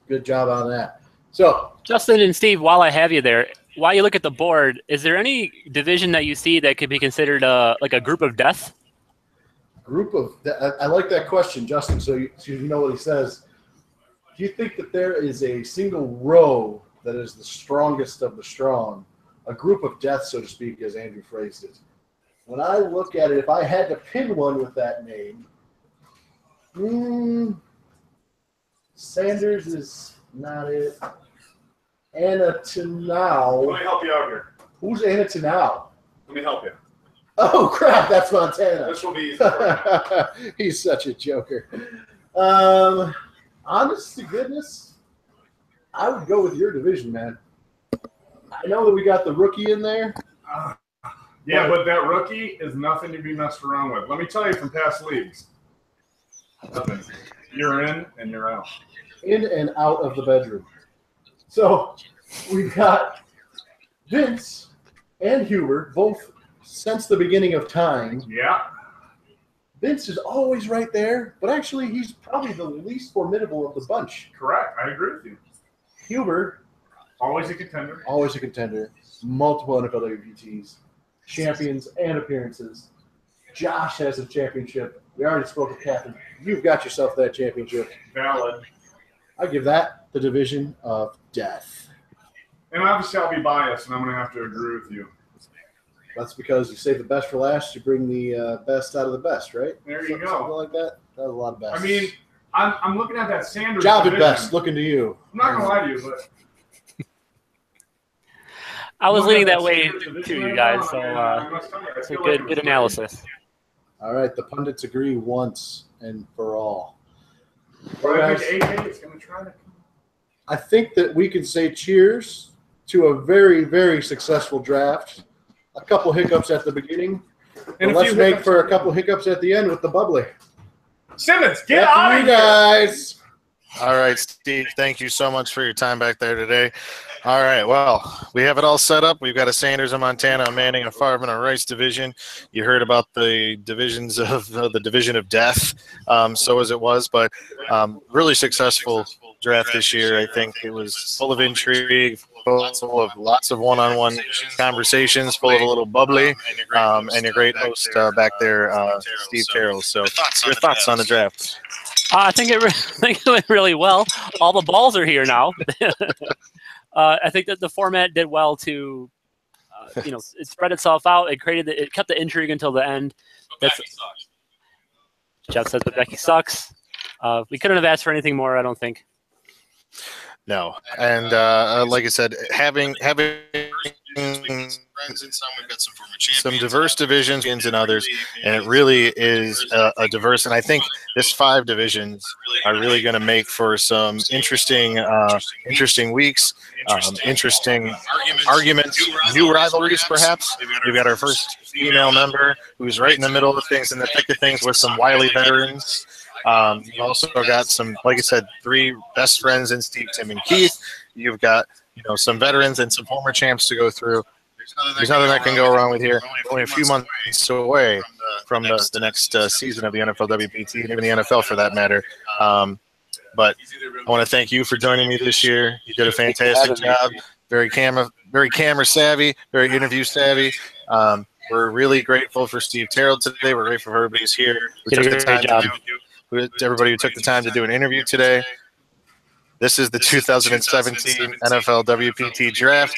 Good job on that. So, Justin and Steve, while I have you there, while you look at the board, is there any division that you see that could be considered like a group of death? I like that question, Justin. So you know what he says. Do you think that there is a single row that is the strongest of the strong, a group of death, so to speak, as Andrew phrased it? When I look at it, if I had to pin one with that name, Sanders is not it. Anna Tanau. Let me help you out here. Who's Anna Tanau? Let me help you. Oh, crap, that's Montana. This will be easy. He's such a joker. Honest to goodness, I would go with your division, man. I know that we got the rookie in there. Yeah, but that rookie is nothing to be messed around with. Let me tell you from past leagues. Nothing. You're in and you're out. In and out of the bedroom. So we've got Vince and Hubert, both since the beginning of time. Yeah. Vince is always right there, but actually he's probably the least formidable of the bunch. Correct. I agree with you. Hubert. Always a contender. Always a contender. Multiple NFLWPTs, champions and appearances. Josh has a championship. We already spoke of Captain. You've got yourself that championship. Valid. I give that the division of death. And obviously I'll be biased, and I'm going to have to agree with you. That's because you save the best for last. You bring the best out of the best, right? There you go. Something like that. That was a lot of best. I mean, I'm looking at that Sanders job division. at best. Looking to you. I'm not going to lie to you, but I was leaning that way too, you guys. So good analysis. All right, the pundits agree once and for all. I think that we can say cheers to a very, very successful draft. A couple hiccups at the beginning. And let's make for a couple hiccups at the end with the bubbly. Simmons, get out of here, guys. All right, Steve, thank you so much for your time back there today. All right, well, we have it all set up. We've got a Sanders, a Montana, a Manning, a Favre, and a Rice division. You heard about the divisions of the division of death, so as it was, but really successful draft this year. I think it was full of intrigue, full of lots of one-on-one conversations, full of a little bubbly, and your great host back there, Steve Terrell. So your thoughts on the draft? I think it went really well. All the balls are here now. I think that the format did well to, it spread itself out. It kept the intrigue until the end. Jeff says, but Becky sucks. We couldn't have asked for anything more, I don't think. No, and like I said, having some diverse divisions and others, and it really is a diverse. And I think this 5 divisions are really going to make for some interesting weeks, interesting arguments, new rivalries, perhaps. We've got our first female member who's right in the middle of things, in the thick of things, with some wily veterans. You've also got some, like I said, 3 best friends in Steve, Tim, and Keith. You've got some veterans and some former champs to go through. There's nothing that can go wrong with here. Only a few months away from the next season of the NFLWPT, and even the NFL for that matter. But I want to thank you for joining me this year. You did a fantastic job. Very camera savvy, very interview savvy. We're really grateful for Steve Terrell today. We're grateful for everybody who's here. Everybody who took the time to do an interview today. This is the 2017 NFLWPT Draft.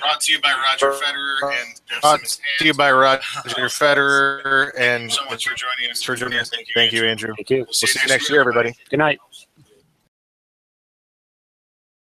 Brought to you by Roger Federer and and so much for joining us. Thank you, Andrew. Thank you. We'll see you next year, everybody. Good night.